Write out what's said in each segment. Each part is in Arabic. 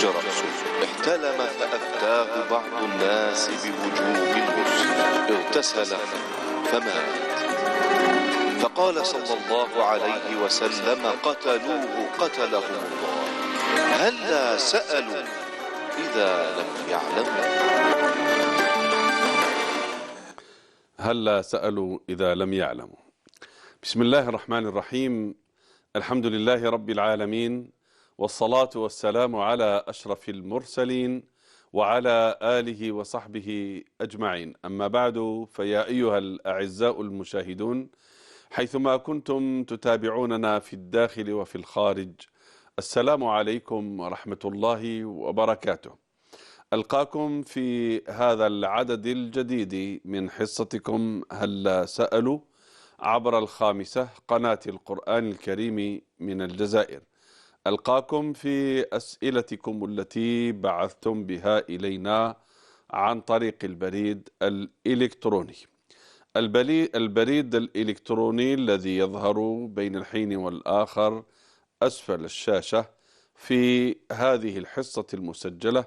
جرى احتلم فأفتاه بعض الناس بوجوب الغسل، اغتسل فمات. فقال صلى الله عليه وسلم: قتلوه قتلهم الله، هلا سألوا إذا لم يعلموا. هلا سألوا إذا لم يعلموا. بسم الله الرحمن الرحيم. الحمد لله رب العالمين، والصلاة والسلام على أشرف المرسلين وعلى آله وصحبه أجمعين. أما بعد، فيا أيها الأعزاء المشاهدون حيثما كنتم تتابعوننا في الداخل وفي الخارج، السلام عليكم ورحمة الله وبركاته. ألقاكم في هذا العدد الجديد من حصتكم هلا سألوا عبر الخامسة، قناة القرآن الكريم من الجزائر. ألقاكم في أسئلتكم التي بعثتم بها إلينا عن طريق البريد الإلكتروني. البريد الإلكتروني الذي يظهر بين الحين والآخر أسفل الشاشة في هذه الحصة المسجلة،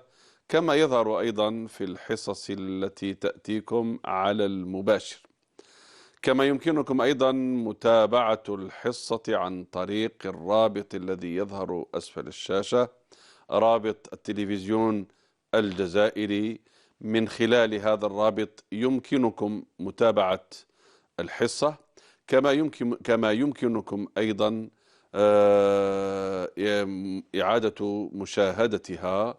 كما يظهر أيضا في الحصص التي تأتيكم على المباشر. كما يمكنكم أيضا متابعة الحصة عن طريق الرابط الذي يظهر أسفل الشاشة، رابط التلفزيون الجزائري. من خلال هذا الرابط يمكنكم متابعة الحصة، كما يمكنكم أيضا إعادة مشاهدتها.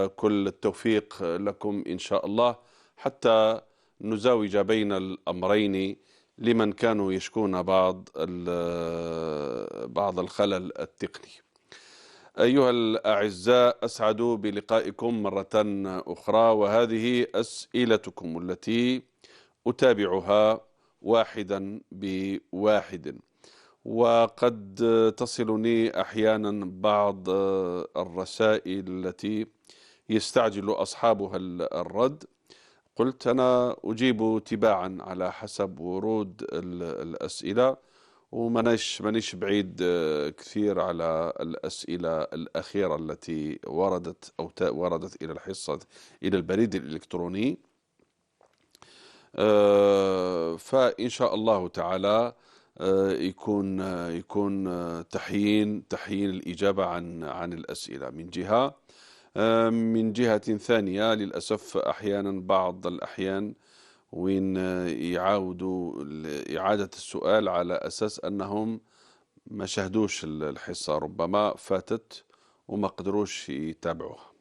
كل التوفيق لكم إن شاء الله، حتى نزاوج بين الأمرين لمن كانوا يشكون بعض الخلل التقني. أيها الأعزاء، أسعد بلقائكم مرة أخرى، وهذه أسئلتكم التي أتابعها واحدا بواحد. وقد تصلني أحيانا بعض الرسائل التي يستعجل أصحابها الرد. قلت أنا أجيب تباعا على حسب ورود الأسئلة، ومانيش بعيد كثير على الأسئلة الأخيرة التي وردت إلى الحصة إلى البريد الإلكتروني. فإن شاء الله تعالى يكون تحيين الإجابة عن الأسئلة من جهة. من جهة ثانية، للأسف أحيانا بعض الأحيان وين يعاودوا إعادة السؤال على أساس أنهم ما شاهدوش الحصة، ربما فاتت وما قدروش يتابعوها.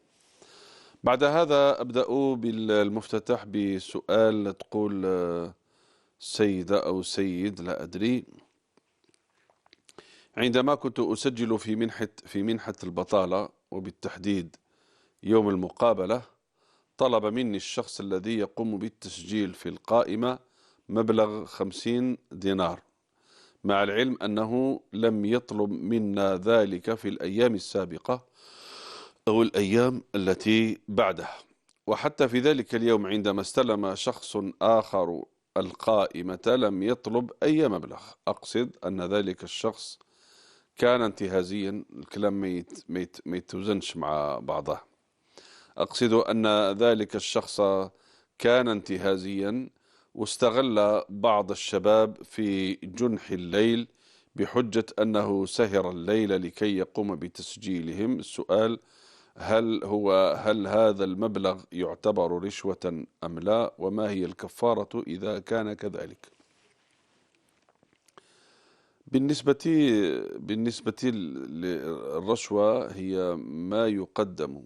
بعد هذا أبدأ بالمفتتح بسؤال تقول سيدة أو سيد لا أدري: عندما كنت أسجل في منحة البطالة، وبالتحديد يوم المقابلة، طلب مني الشخص الذي يقوم بالتسجيل في القائمة مبلغ 50 دينار، مع العلم أنه لم يطلب منا ذلك في الأيام السابقة أو الأيام التي بعدها. وحتى في ذلك اليوم عندما استلم شخص آخر القائمة لم يطلب أي مبلغ. أقصد أن ذلك الشخص كان انتهازيا. الكلام ما يتوزنش مع بعضه. أقصد أن ذلك الشخص كان انتهازيا، واستغل بعض الشباب في جنح الليل بحجة أنه سهر الليل لكي يقوم بتسجيلهم. السؤال: هل هذا المبلغ يعتبر رشوة أم لا؟ وما هي الكفارة إذا كان كذلك؟ بالنسبة للرشوة، هي ما يقدم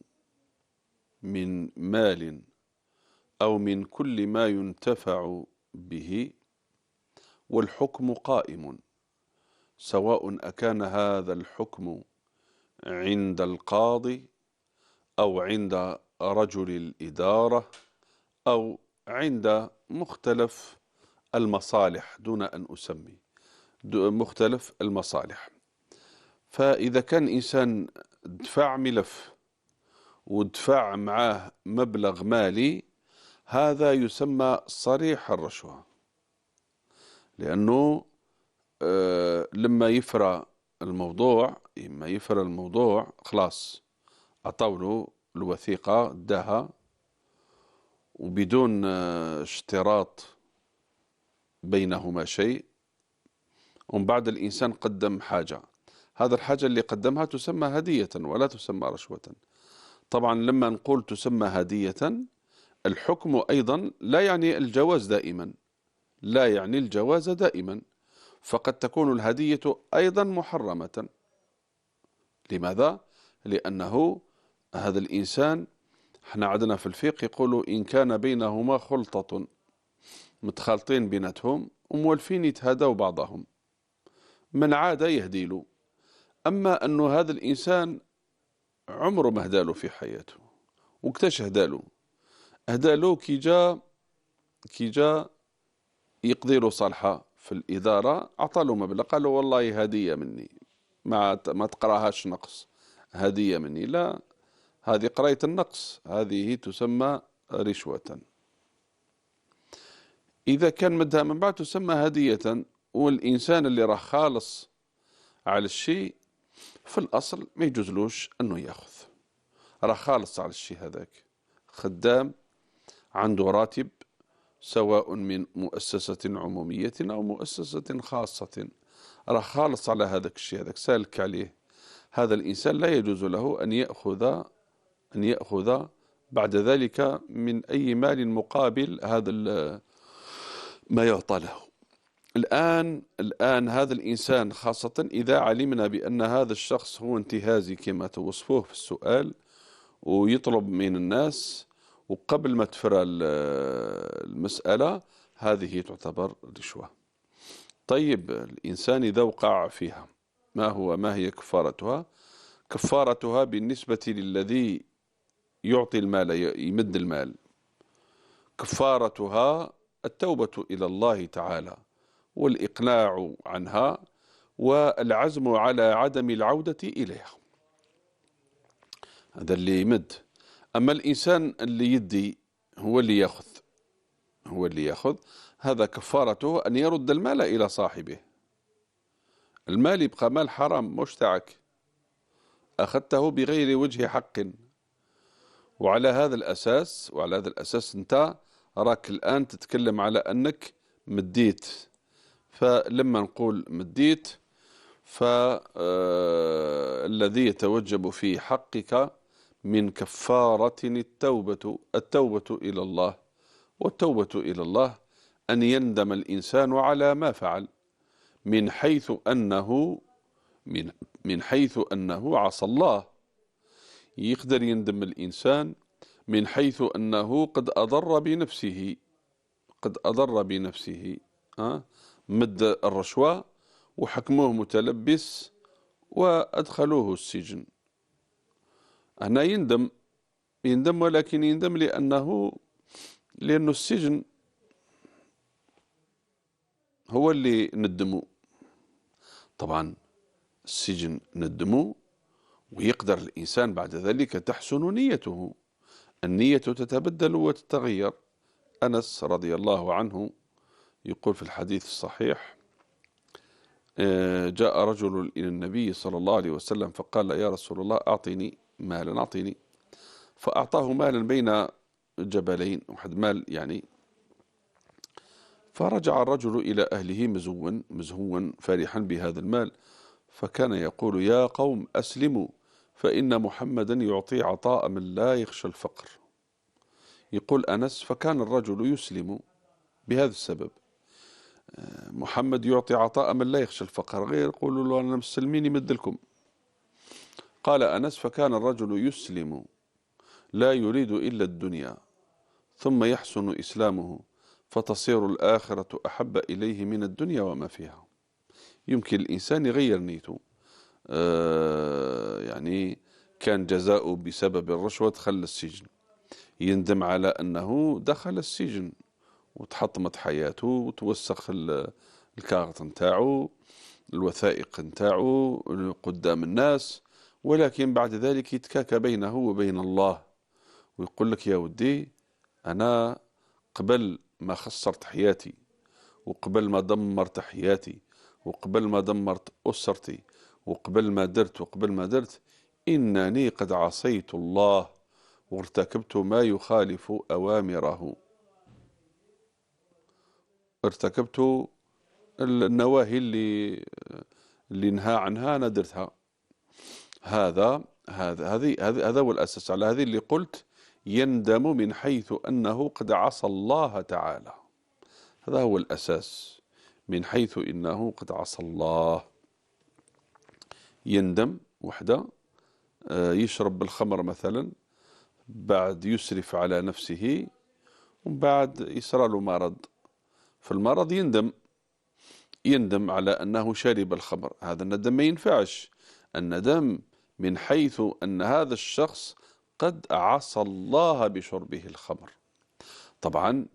من مال أو من كل ما ينتفع به، والحكم قائم، سواء أكان هذا الحكم عند القاضي أو عند رجل الإدارة أو عند مختلف المصالح، دون أن أسمي مختلف المصالح. فإذا كان إنسان دفع ملف ودفع معاه مبلغ مالي، هذا يسمى صريح الرشوة، لأنه لما يفرى الموضوع خلاص عطاوله الوثيقة داها وبدون اشتراط بينهما شيء، ومن بعد الإنسان قدم حاجة، هذا الحاجة اللي قدمها تسمى هدية ولا تسمى رشوة. طبعا لما نقول تسمى هدية، الحكم أيضا لا يعني الجواز دائما، لا يعني الجواز دائما، فقد تكون الهدية أيضا محرمة. لماذا؟ لأنه هذا الإنسان، احنا عندنا في الفقه يقولوا إن كان بينهما خلطة، متخالطين بيناتهم ومولفين يتهادوا بعضهم، من عاد يهدي له. أما أنه هذا الإنسان عمره ما هداله في حياته، وكتاش هداله؟ هداله كي جاء يقضي له صالحة في الإدارة، أعطى له مبلغ، قال له والله هدية مني، ما تقراهاش نقص، هدية مني. لا، هذه قراية النقص، هذه تسمى رشوة. إذا كان مدها من بعد تسمى هدية، والإنسان اللي راه خالص على الشيء في الأصل ما يجوزلوش أنه يأخذ، راه خالص على الشيء هذاك، خدام عنده راتب سواء من مؤسسة عمومية أو مؤسسة خاصة، راه خالص على هذاك الشيء، هذاك سالك عليه، هذا الإنسان لا يجوز له أن يأخذ بعد ذلك من أي مال مقابل هذا ما يعطى له. الآن هذا الإنسان خاصة إذا علمنا بأن هذا الشخص هو انتهازي كما توصفوه في السؤال، ويطلب من الناس وقبل ما تفرى المسألة، هذه تعتبر رشوة. طيب الإنسان إذا وقع فيها ما هي كفارتها؟ كفارتها بالنسبة للذي يعطي المال، يمد المال، كفارتها التوبة إلى الله تعالى والإقلاع عنها والعزم على عدم العودة إليها، هذا اللي يمد. أما الإنسان اللي يدي هو اللي يأخذ، هذا كفارته أن يرد المال إلى صاحبه. المال يبقى مال حرام مش تاعك، أخذته بغير وجه حق، وعلى هذا الأساس أنت راك الآن تتكلم على أنك مديت. فلما نقول مديت، فالذي يتوجب في حقك من كفارة التوبة إلى الله، والتوبة إلى الله أن يندم الإنسان على ما فعل، من حيث أنه عصى الله. يقدر يندم الإنسان من حيث أنه قد أضر بنفسه، مد الرشوة وحكموه متلبس وأدخلوه السجن، هنا يندم، ولكن يندم لأنه السجن هو اللي ندمه. طبعا السجن ندمه، ويقدر الإنسان بعد ذلك تحسن نيته، النية تتبدل وتتغير. أنس رضي الله عنه يقول في الحديث الصحيح: جاء رجل إلى النبي صلى الله عليه وسلم فقال: يا رسول الله أعطني مالا، أعطني. فأعطاه مالا بين جبلين، واحد مال يعني. فرجع الرجل إلى أهله مزهوا فرحا بهذا المال، فكان يقول: يا قوم أسلموا، فإن محمدا يعطي عطاء من لا يخشى الفقر. يقول أنس: فكان الرجل يسلم بهذا السبب، محمد يعطي عطاء من لا يخشى الفقر، غير يقولوا له أنا مسلمين يمدلكم. قال أنس: فكان الرجل يسلم لا يريد إلا الدنيا، ثم يحسن إسلامه فتصير الآخرة أحب إليه من الدنيا وما فيها. يمكن الإنسان يغير نيته، يعني كان جزاؤه بسبب الرشوة دخل السجن، يندم على أنه دخل السجن وتحطمت حياته وتوسخ الكارت نتاعو، الوثائق نتاعو قدام الناس، ولكن بعد ذلك يتكاكى بينه وبين الله ويقول لك: يا ودي، أنا قبل ما خسرت حياتي، وقبل ما دمرت حياتي، وقبل ما دمرت أسرتي، وقبل ما درت إنني قد عصيت الله وارتكبت ما يخالف أوامره، ارتكبت النواهي اللي نهى عنها أنا درتها. هذا هو الأساس. على هذه اللي قلت يندم من حيث أنه قد عصى الله تعالى، هذا هو الأساس، من حيث إنه قد عصى الله. يندم وحده يشرب الخمر مثلا، بعد يسرف على نفسه، ومن بعد يصرى له مرض، في المرض يندم على أنه شرب الخمر. هذا الندم ما ينفعش. الندم من حيث أن هذا الشخص قد عصى الله بشربه الخمر. طبعا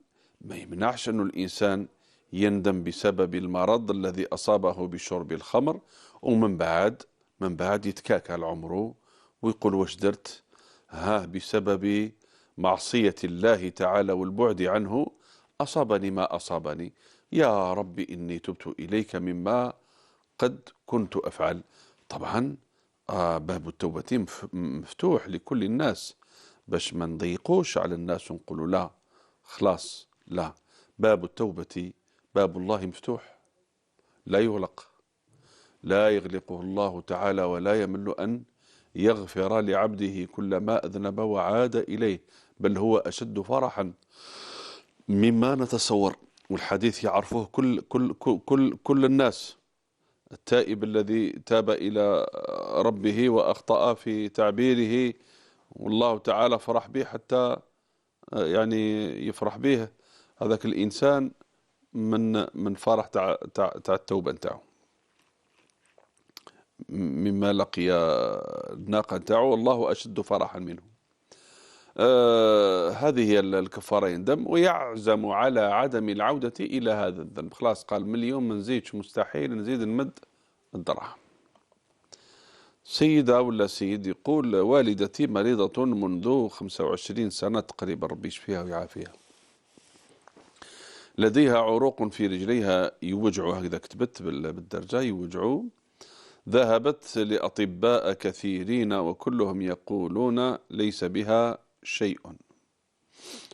ما يمنعش أن الإنسان يندم بسبب المرض الذي أصابه بشرب الخمر، ومن بعد يتكاكل عمره ويقول واش درت؟ بسبب معصية الله تعالى والبعد عنه أصابني ما أصابني، يا رب إني تبت إليك مما قد كنت أفعل. طبعا باب التوبة مفتوح لكل الناس، باش ما نضيقوش على الناس ونقولوا لا خلاص، لا، باب التوبة باب الله مفتوح لا يغلق، لا يغلقه الله تعالى، ولا يمل أن يغفر لعبده كلما أذنب وعاد إليه، بل هو أشد فرحا مما نتصور. والحديث يعرفه كل الناس. التائب الذي تاب إلى ربه وأخطأ في تعبيره والله تعالى فرح به، حتى يعني يفرح به هذاك الإنسان من فرح تاع التوبة نتاعو، مما لقي الناقة نتاعو الله أشد فرحا منه. هذه هي الكفارة. يندم ويعزم على عدم العودة إلى هذا الذنب. خلاص قال من اليوم ما نزيدش، مستحيل نزيد نمد الدراهم. سيدة ولا سيد يقول والدتي مريضة منذ 25 سنة تقريبا، ربي يشفيها ويعافيها. لديها عروق في رجليها يوجعوا، هكذا كتبت بالدرجة يوجعوا. ذهبت لأطباء كثيرين وكلهم يقولون ليس بها شيء،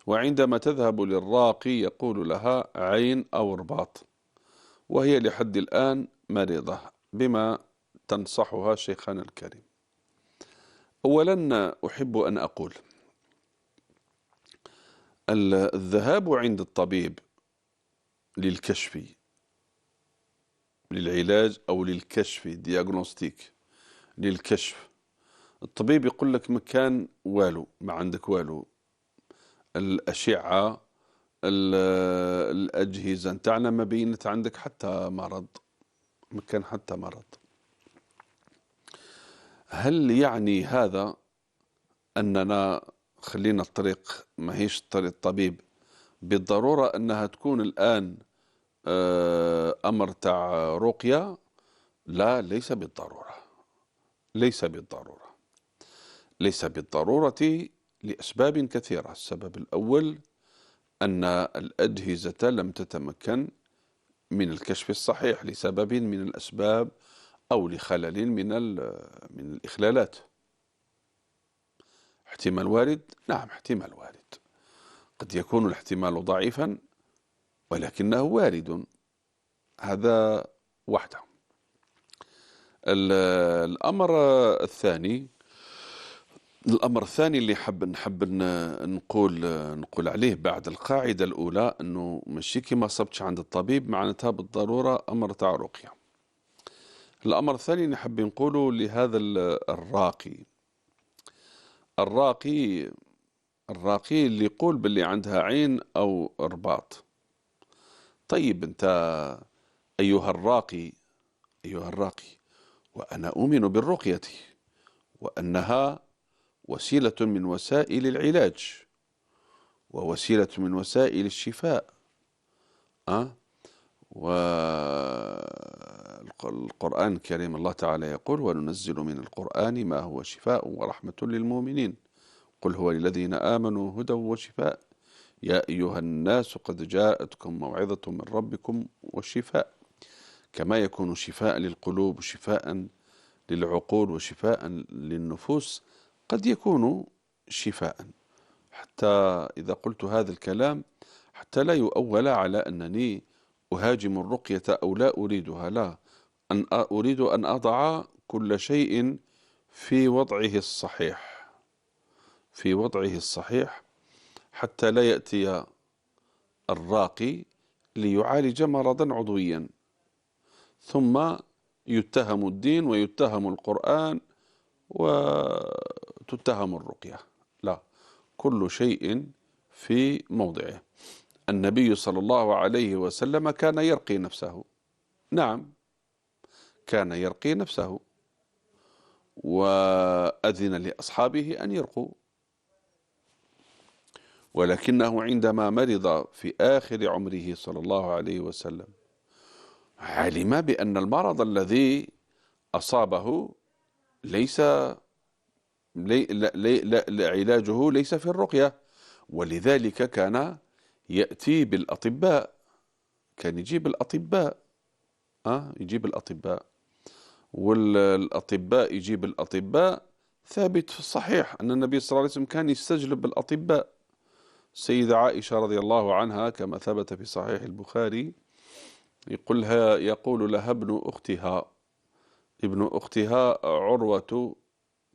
وعندما تذهب للراقي يقول لها عين أو رباط، وهي لحد الآن مريضة. بما تنصحها شيخنا الكريم؟ أولا أحب أن أقول الذهاب عند الطبيب للكشف، للعلاج أو للكشف، دياغنوستيك، للكشف، الطبيب يقول لك مكان والو، ما عندك والو، الأشعة الأجهزة نتاعنا ما بينت عندك حتى مرض، مكان حتى مرض. هل يعني هذا أننا خلينا الطريق ما هيش طريق الطبيب بالضرورة أنها تكون الآن أمر تاع رقية؟ لا، ليس بالضرورة، ليس بالضرورة، ليس بالضرورة لأسباب كثيرة. السبب الأول أن الأجهزة لم تتمكن من الكشف الصحيح لسبب من الأسباب أو لخلل من الإخلالات. احتمال وارد، نعم احتمال وارد، قد يكون الاحتمال ضعيفا ولكنه وارد، هذا وحده. الأمر الثاني اللي نحب نقول عليه بعد القاعدة الأولى، أنه ماشي كما صبتش عند الطبيب معناتها بالضرورة أمر تاع رقية. الأمر الثاني نحب نقوله لهذا الراقي اللي يقول باللي عندها عين أو رباط. طيب أنت أيها الراقي، وأنا أؤمن بالرقية وأنها وسيلة من وسائل العلاج ووسيلة من وسائل الشفاء. والقرآن الكريم الله تعالى يقول وننزل من القرآن ما هو شفاء ورحمة للمؤمنين قل هو للذين آمنوا هدى وشفاء يا أيها الناس قد جاءتكم موعظة من ربكم وشفاء، كما يكون شفاء للقلوب وشفاء للعقول وشفاء للنفوس قد يكون شفاء. حتى إذا قلت هذا الكلام حتى لا يؤول على أنني أهاجم الرقية أو لا أريدها، لا، أريد أن أضع كل شيء في وضعه الصحيح، في وضعه الصحيح، حتى لا يأتي الراقي ليعالج مرضا عضويا ثم يتهم الدين ويتهم القرآن وتتهم الرقية. لا، كل شيء في موضعه. النبي صلى الله عليه وسلم كان يرقي نفسه، نعم، كان يرقي نفسه وأذن لأصحابه أن يرقوا، ولكنه عندما مرض في آخر عمره صلى الله عليه وسلم علم بأن المرض الذي أصابه ليس علاجه ليس في الرقية، ولذلك كان يأتي بالأطباء، كان يجيب الأطباء، يجيب الأطباء، والأطباء يجيب الأطباء. ثابت في الصحيح أن النبي صلى الله عليه وسلم كان يستجلب بالأطباء. السيدة عائشة رضي الله عنها كما ثبت في صحيح البخاري يقول لها ابن أختها عروة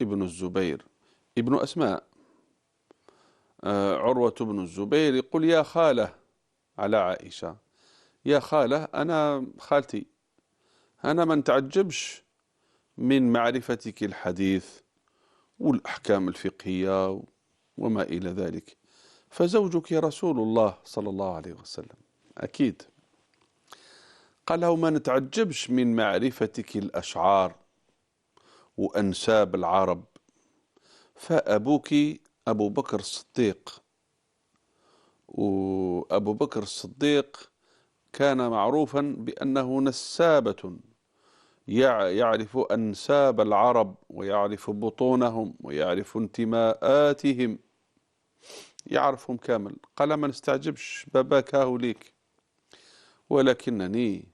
ابن الزبير ابن أسماء، عروة بن الزبير يقول يا خالة على عائشة، يا خالة، أنا خالتي، أنا ما نتعجبش من معرفتك الحديث والأحكام الفقهية وما إلى ذلك، فزوجك رسول الله صلى الله عليه وسلم أكيد. قال له ما نتعجبش من معرفتك الأشعار وأنساب العرب، فأبوك أبو بكر الصديق، وأبو بكر الصديق كان معروفا بأنه نسابة، يعرف أنساب العرب ويعرف بطونهم ويعرف انتماءاتهم، يعرفهم كامل. قال ما نستعجبش باباك هاوليك، ولكنني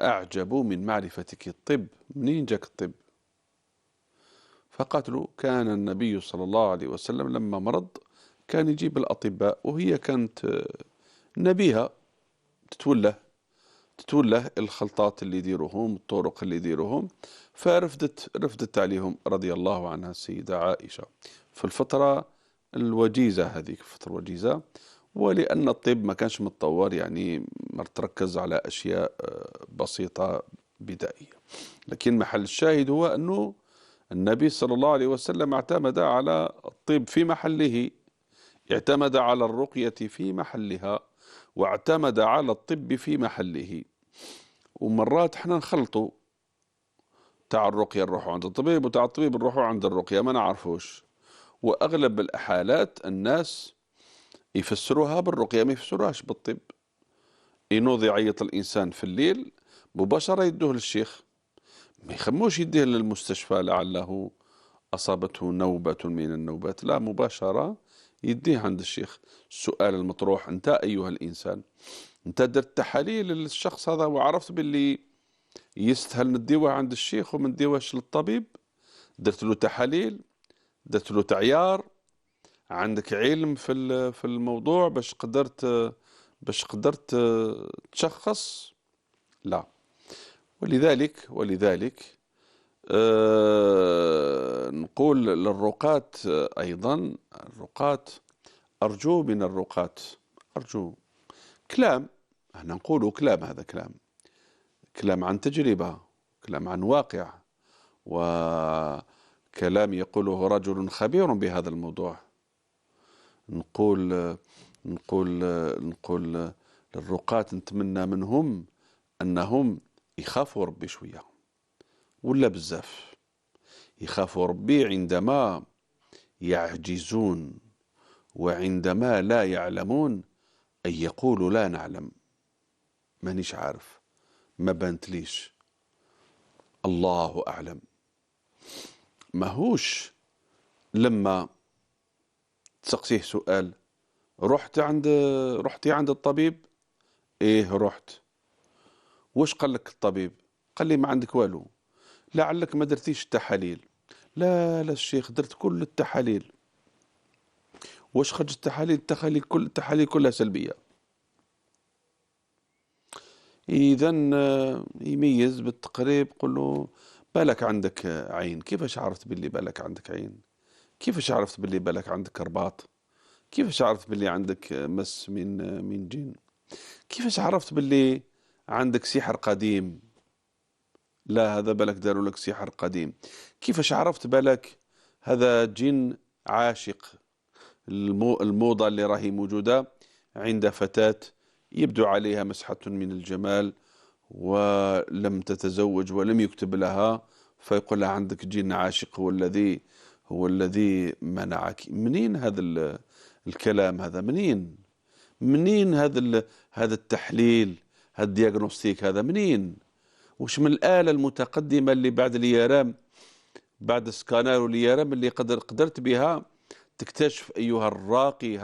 أعجب من معرفتك الطب، منين جاك الطب؟ فقالت له كان النبي صلى الله عليه وسلم لما مرض كان يجيب الأطباء، وهي كانت نبيها تتوله الخلطات اللي يديروهم، الطرق اللي يديروهم، فرفدت عليهم رضي الله عنها السيدة عائشة في الفترة الوجيزة، هذيك الفترة الوجيزة، ولأن الطب ما كانش متطور، يعني ما تركز على أشياء بسيطة بدائية. لكن محل الشاهد هو أنه النبي صلى الله عليه وسلم اعتمد على الطب في محله، اعتمد على الرقية في محلها، واعتمد على الطب في محله. ومرات احنا نخلطوا، تاع الرقية نروحوا عند الطبيب وتاع الطبيب نروحوا عند الرقية، ما نعرفوش. وأغلب الحالات الناس يفسروها بالرقية، ما يفسروهاش بالطب. ينوض يعيط الإنسان في الليل مباشرة يدوه للشيخ، ما يخموش يديه للمستشفى لعله أصابته نوبة من النوبات، لا، مباشرة يديه عند الشيخ. السؤال المطروح أنت أيها الإنسان، أنت درت تحاليل للشخص هذا وعرفت باللي يستاهل نديوه عند الشيخ وما نديوهش للطبيب؟ درت له تحاليل، درت له تعيار، عندك علم في الموضوع باش قدرت تشخص؟ لا. ولذلك نقول للرقاة أيضا، الرقاة أرجو من الرقاة، أرجو كلام، احنا نقولوا كلام، هذا كلام عن تجربة، كلام عن واقع، وكلام يقوله رجل خبير بهذا الموضوع. نقول للرقاة نتمنى منهم أنهم يخافوا ربي شوية، ولا بزاف يخافوا ربي عندما يعجزون وعندما لا يعلمون، أن يقولوا لا نعلم، مانيش عارف، ما بانتليش، الله أعلم. ماهوش لما تسقسيه سؤال رحتي عند الطبيب؟ ايه رحت. وش قال لك الطبيب؟ قال لي ما عندك والو. لعلك ما درتيش التحاليل. لا لا الشيخ درت كل التحاليل. واش خرجت التحاليل؟ التحاليل كلها سلبية. إذا يميز بالتقريب، قل له بالك عندك عين. كيفاش عرفت باللي بالك عندك عين؟ كيفاش عرفت باللي بالك عندك رباط؟ كيفاش عرفت باللي عندك مس من جن؟ كيفاش عرفت باللي عندك سحر قديم؟ لا هذا بالك داروا لك سحر قديم. كيفاش عرفت بالك هذا جن عاشق؟ الموضة اللي راهي موجودة عند فتاة يبدو عليها مسحة من الجمال ولم تتزوج ولم يكتب لها، فيقول لها عندك جن عاشق هو الذي منعك. منين هذا الكلام هذا؟ منين هذا التحليل، هذا الدياغنوستيك هذا منين؟ وش من الآلة المتقدمة اللي بعد اليرام، بعد السكانر واليرام اللي قدرت بها تكتشف أيها الراقي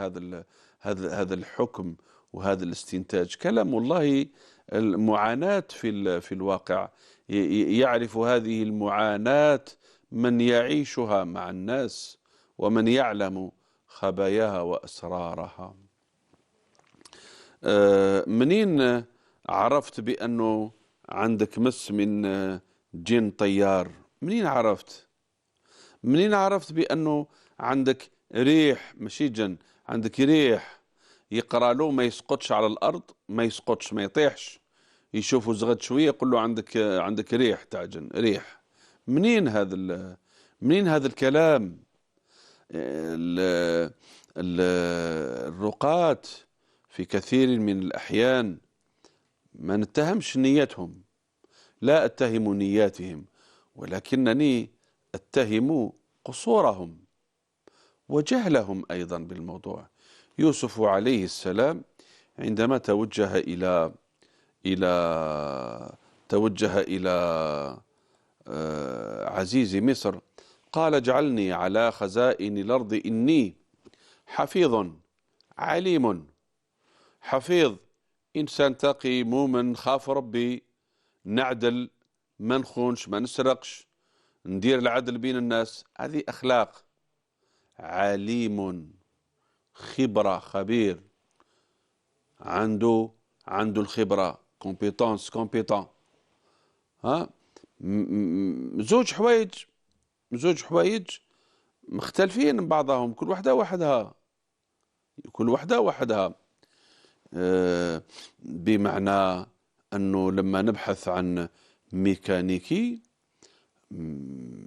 هذا الحكم وهذا الاستنتاج؟ كلام والله المعاناة في الواقع. يعرف هذه المعاناة من يعيشها مع الناس ومن يعلم خباياها وأسرارها. منين عرفت بأنه عندك مس من جن طيار؟ منين عرفت؟ منين عرفت بأنه عندك ريح ماشي جن، عندك ريح يقرأ له ما يسقطش على الأرض، ما يسقطش ما يطيحش، يشوفه زغد شوية يقول له عندك ريح تاع جن، ريح. منين هذا الكلام؟ الرقاة في كثير من الأحيان ما نتهمش نيتهم، لا أتهم نياتهم، ولكنني أتهم قصورهم وجهلهم أيضا بالموضوع. يوسف عليه السلام عندما توجه إلى عزيز مصر قال اجعلني على خزائن الأرض إني حفيظ عليم. حفيظ إنسان تقي مؤمن خاف ربي، نعدل، ما نخونش ما نسرقش، ندير العدل بين الناس، هذه أخلاق. عليم خبرة، خبير، عنده الخبرة، كومبيتونس كومبيتون. ها زوج حوايج مختلفين من بعضهم، كل واحدة وحدها. بمعنى أنه لما نبحث عن ميكانيكي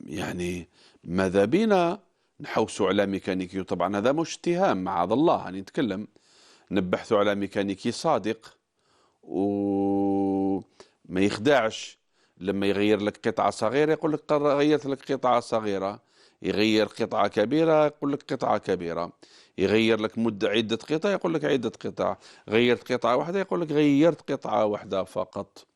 يعني ماذا بينا نحوسوا على ميكانيكي؟ وطبعا هذا مش اتهام معاذ الله أن نتكلم، نبحثوا على ميكانيكي صادق وما يخدعش. لما يغير لك قطعة صغيرة يقول لك غيرت لك قطعة صغيرة، يغير قطعة كبيرة يقول لك قطعة كبيرة، يغير لك عدة قطع يقول لك عدة قطع، غيرت قطعة واحدة يقول لك غيرت قطعة واحدة فقط.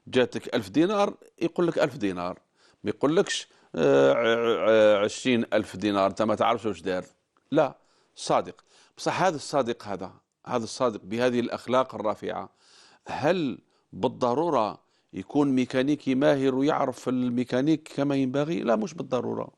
جاتك 1000 دينار يقول لك 1000 دينار، ما يقولكش 20,000 دينار، انت ما تعرفش واش دار. لا، صادق. بصح هذا الصادق بهذه الأخلاق الرافعة، هل بالضرورة يكون ميكانيكي ماهر ويعرف الميكانيك كما ينبغي؟ لا، مش بالضرورة.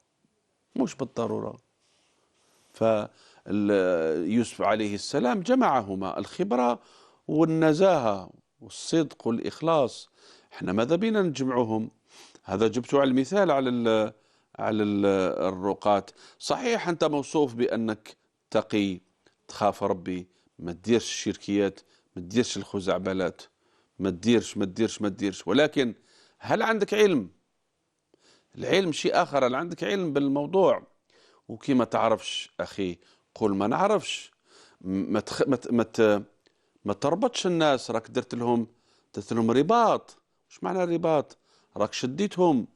فيوسف عليه السلام جمعهما، الخبرة والنزاهة والصدق والإخلاص. احنا ماذا بينا نجمعهم؟ هذا جبته على المثال على الرقاة. صحيح أنت موصوف بأنك تقي، تخاف ربي، ما تديرش الشركيات، ما تديرش الخزعبلات، ما تديرش، ولكن هل عندك علم؟ العلم شيء آخر، هل عندك علم بالموضوع؟ وكي ما تعرفش أخي قول ما نعرفش. ما تربطش الناس، راك درت لهم رباط. وش معنى الرباط؟ راك شديتهم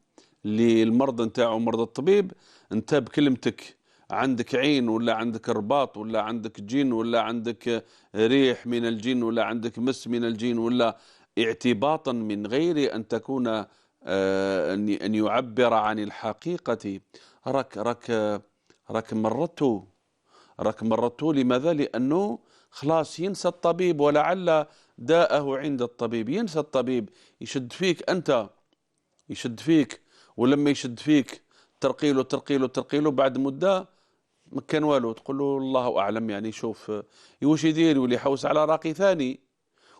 للمرض نتاعو، مرض الطبيب. انت بكلمتك عندك عين ولا عندك رباط ولا عندك جن ولا عندك ريح من الجن ولا عندك مس من الجن، ولا اعتباطا من غير أن تكون أن يعبر عن الحقيقة، راك مرته. لماذا؟ لأنه خلاص ينسى الطبيب، ولعل داءه عند الطبيب، ينسى الطبيب، يشد فيك أنت، يشد فيك، ولما يشد فيك ترقيله ترقيله ترقيله، بعد مدة ما كان والو، تقول له الله أعلم يعني، شوف واش يدير، يولي يحوس على راقي ثاني،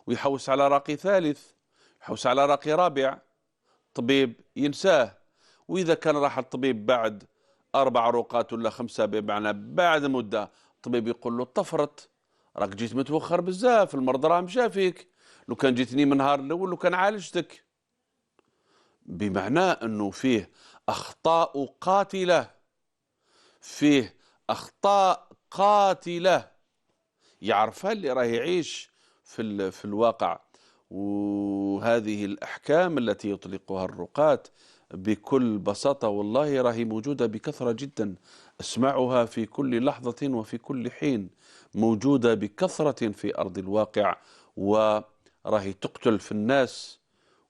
ويحوس على راقي ثالث، يحوس على راقي رابع، طبيب ينساه. وإذا كان راح الطبيب بعد 4 رقات ولا 5، بمعنى بعد مدة الطبيب يقول له طفرت، راك جيت متوخر بزاف، المرض راه مشى فيك، لو كان جيتني من النهار الأول لو كان عالجتك. بمعنى أنه فيه أخطاء قاتلة، فيه أخطاء قاتلة يعرفها اللي راه يعيش في الواقع. وهذه الأحكام التي يطلقها الرقاة بكل بساطة والله راهي موجودة بكثرة جدا، أسمعها في كل لحظة وفي كل حين، موجودة بكثرة في أرض الواقع، وراهي تقتل في الناس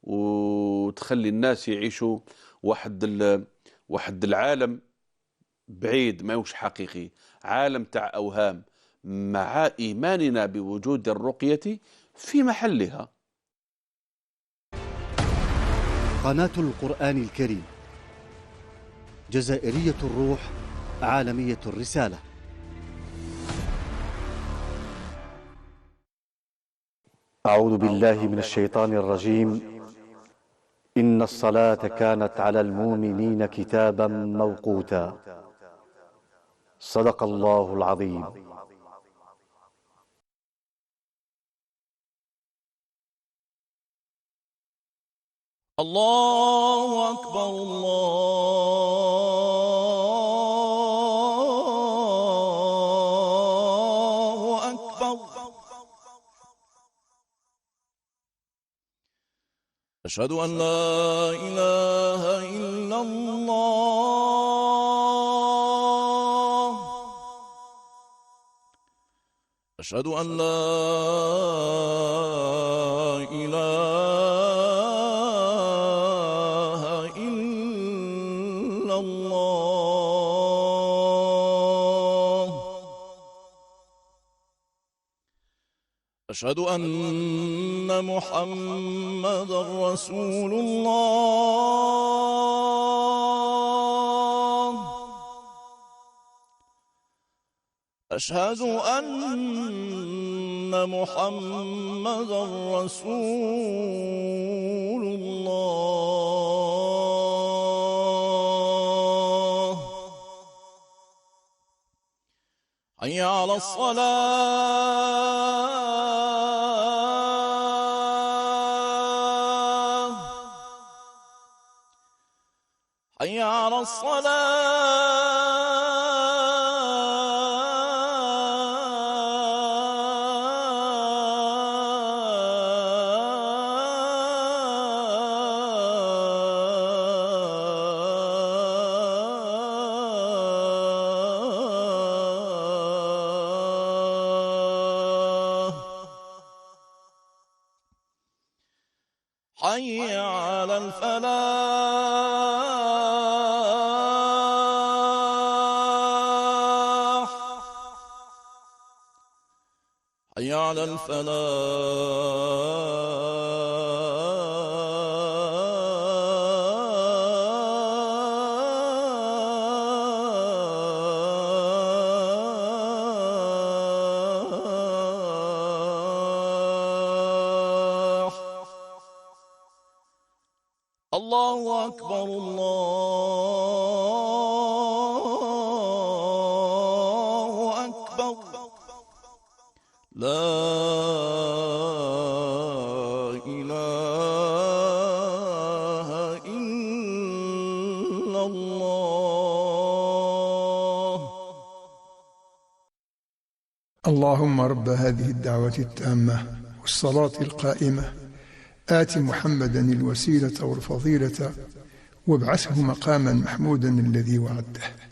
وتخلي الناس يعيشوا واحد العالم بعيد، ما هوش حقيقي، عالم تاع أوهام، مع إيماننا بوجود الرقية في محلها. قناة القرآن الكريم، جزائرية الروح، عالمية الرسالة. أعوذ بالله من الشيطان الرجيم. إن الصلاة كانت على المؤمنين كتابا موقوتا. صدق الله العظيم. الله أكبر، الله أكبر. أشهد أن لا إله إلا الله. أشهد أن لا إله إلا الله. أشهد أن محمدا رسول الله. أشهد أن محمدا رسول الله. حي على الصلاة، حي على الصلاة، حي على الفلاح، حي على الفلاح. الله أكبر، الله أكبر. لا إله إلا الله. اللهم رب هذه الدعوة التامة والصلاة القائمة، آت محمدا الوسيلة والفضيلة وابعثه مقاما محمودا الذي وعدته.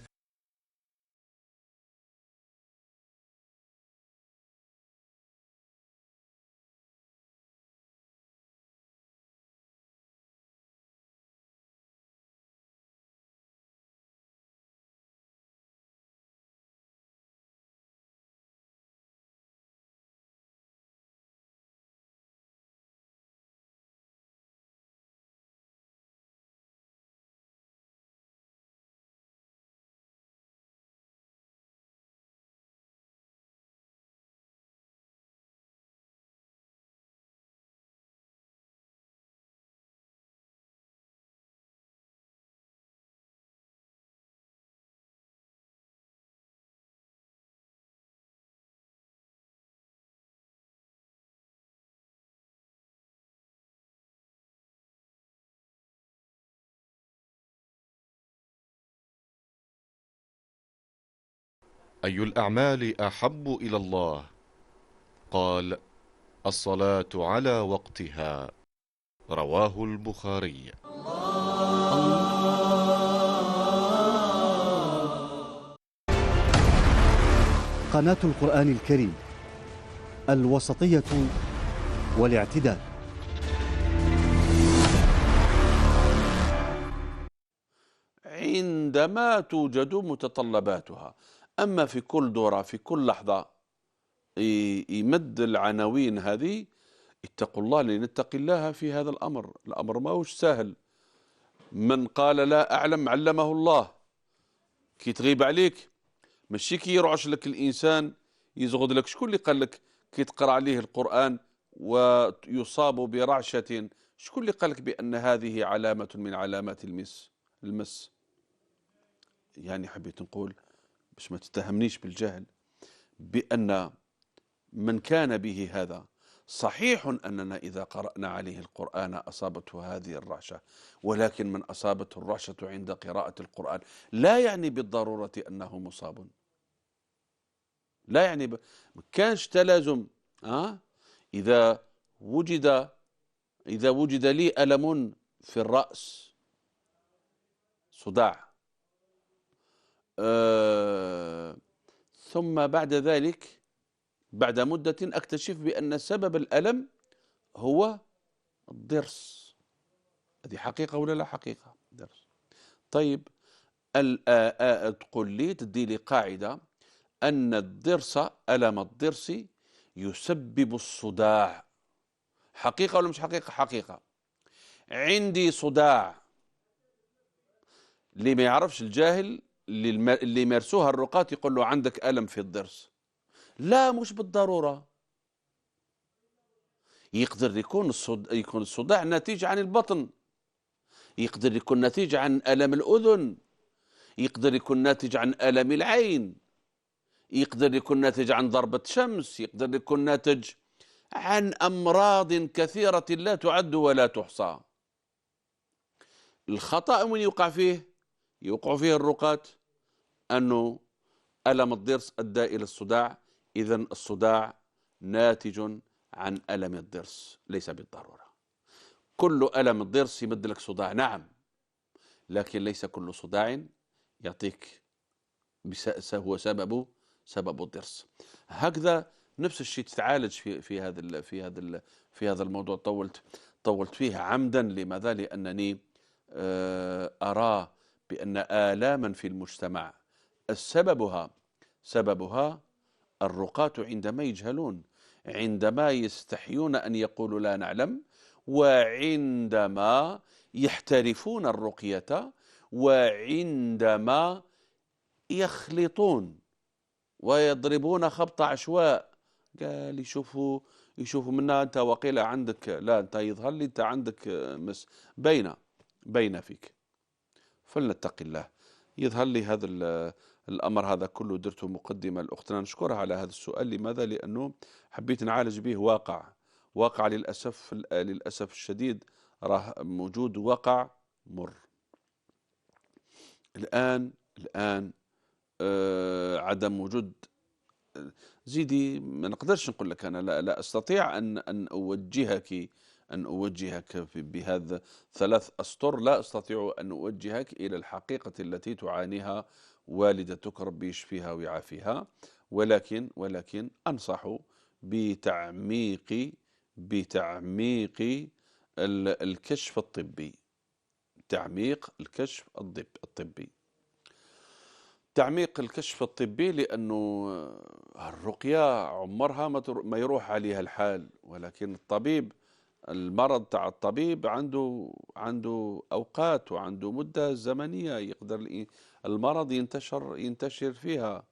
أي الأعمال أحب إلى الله؟ قال: الصلاة على وقتها. رواه البخاري. قناة القرآن الكريم، الوسطية والاعتدال. عندما توجد متطلباتها. أما في كل دورة في كل لحظة يمد العناوين هذه، اتقوا الله لنتقي الله في هذا الأمر. الأمر ما هوش سهل. من قال لا أعلم علمه الله. كي تغيب عليك ماشي كي يرعش لك الإنسان يزغد لك. شكون اللي قال لك كي تقرأ عليه القرآن ويصاب برعشة؟ شكون اللي قال لك بأن هذه علامة من علامات المس؟ يعني حبيت نقول باش ما تتهمنيش بالجهل بأن من كان به هذا صحيح أننا إذا قرأنا عليه القرآن أصابته هذه الرعشة، ولكن من أصابته الرعشة عند قراءة القرآن لا يعني بالضرورة أنه مصاب. لا يعني كانش تلازم. إذا وجد لي ألم في الرأس، صداع، ثم بعد ذلك بعد مدة أكتشف بأن سبب الألم هو الضرس. هذه حقيقة ولا لا حقيقة؟ درس. طيب تقول لي تدي لي قاعدة أن ألم الضرس يسبب الصداع. حقيقة ولا مش حقيقة؟ حقيقة. عندي صداع. اللي ما يعرفش الجاهل اللي يمارسوها الرقاة يقول له عندك ألم في الضرس. لا، مش بالضرورة. يقدر يكون الصداع ناتج عن البطن، يقدر يكون ناتج عن ألم الأذن، يقدر يكون ناتج عن ألم العين، يقدر يكون ناتج عن ضربة شمس، يقدر يكون ناتج عن أمراض كثيرة لا تعد ولا تحصى. الخطأ من يوقع فيه الرقاة أنه ألم الضرس أدى إلى الصداع. إذن الصداع ناتج عن ألم الضرس، ليس بالضرورة. كل ألم الضرس يمد لك صداع، نعم، لكن ليس كل صداع يعطيك هو سبب الضرس. هكذا نفس الشيء تتعالج في هذا الموضوع. طولت فيه عمدا. لماذا؟ لأنني أرى بأن آلاما في المجتمع سببها الرقاة عندما يجهلون، عندما يستحيون أن يقولوا لا نعلم، وعندما يحترفون الرقية، وعندما يخلطون ويضربون خبط عشواء. قال يشوفوا منا أنت وقيل عندك، لا أنت يظهر لي أنت عندك مس بين فيك. فلنتق الله. يظهر لي هذا الأمر هذا كله درته مقدمة لأختنا نشكرها على هذا السؤال. لماذا؟ لأنه حبيت نعالج به واقع للأسف الشديد راه موجود، واقع مر. الآن عدم وجود. زيدي ما نقدرش نقول لك أنا لا أستطيع أن أوجهك بهذا 3 أسطر. لا أستطيع أن أوجهك إلى الحقيقة التي تعانيها والدتك، ربي يشفيها ويعافيها، ولكن أنصح بتعميق الكشف الطبي. تعميق الكشف الطبي، لأنه الرقية عمرها ما يروح عليها الحال، ولكن المرض تاع الطبيب عنده أوقات وعنده مدة زمنية يقدر المرض ينتشر فيها.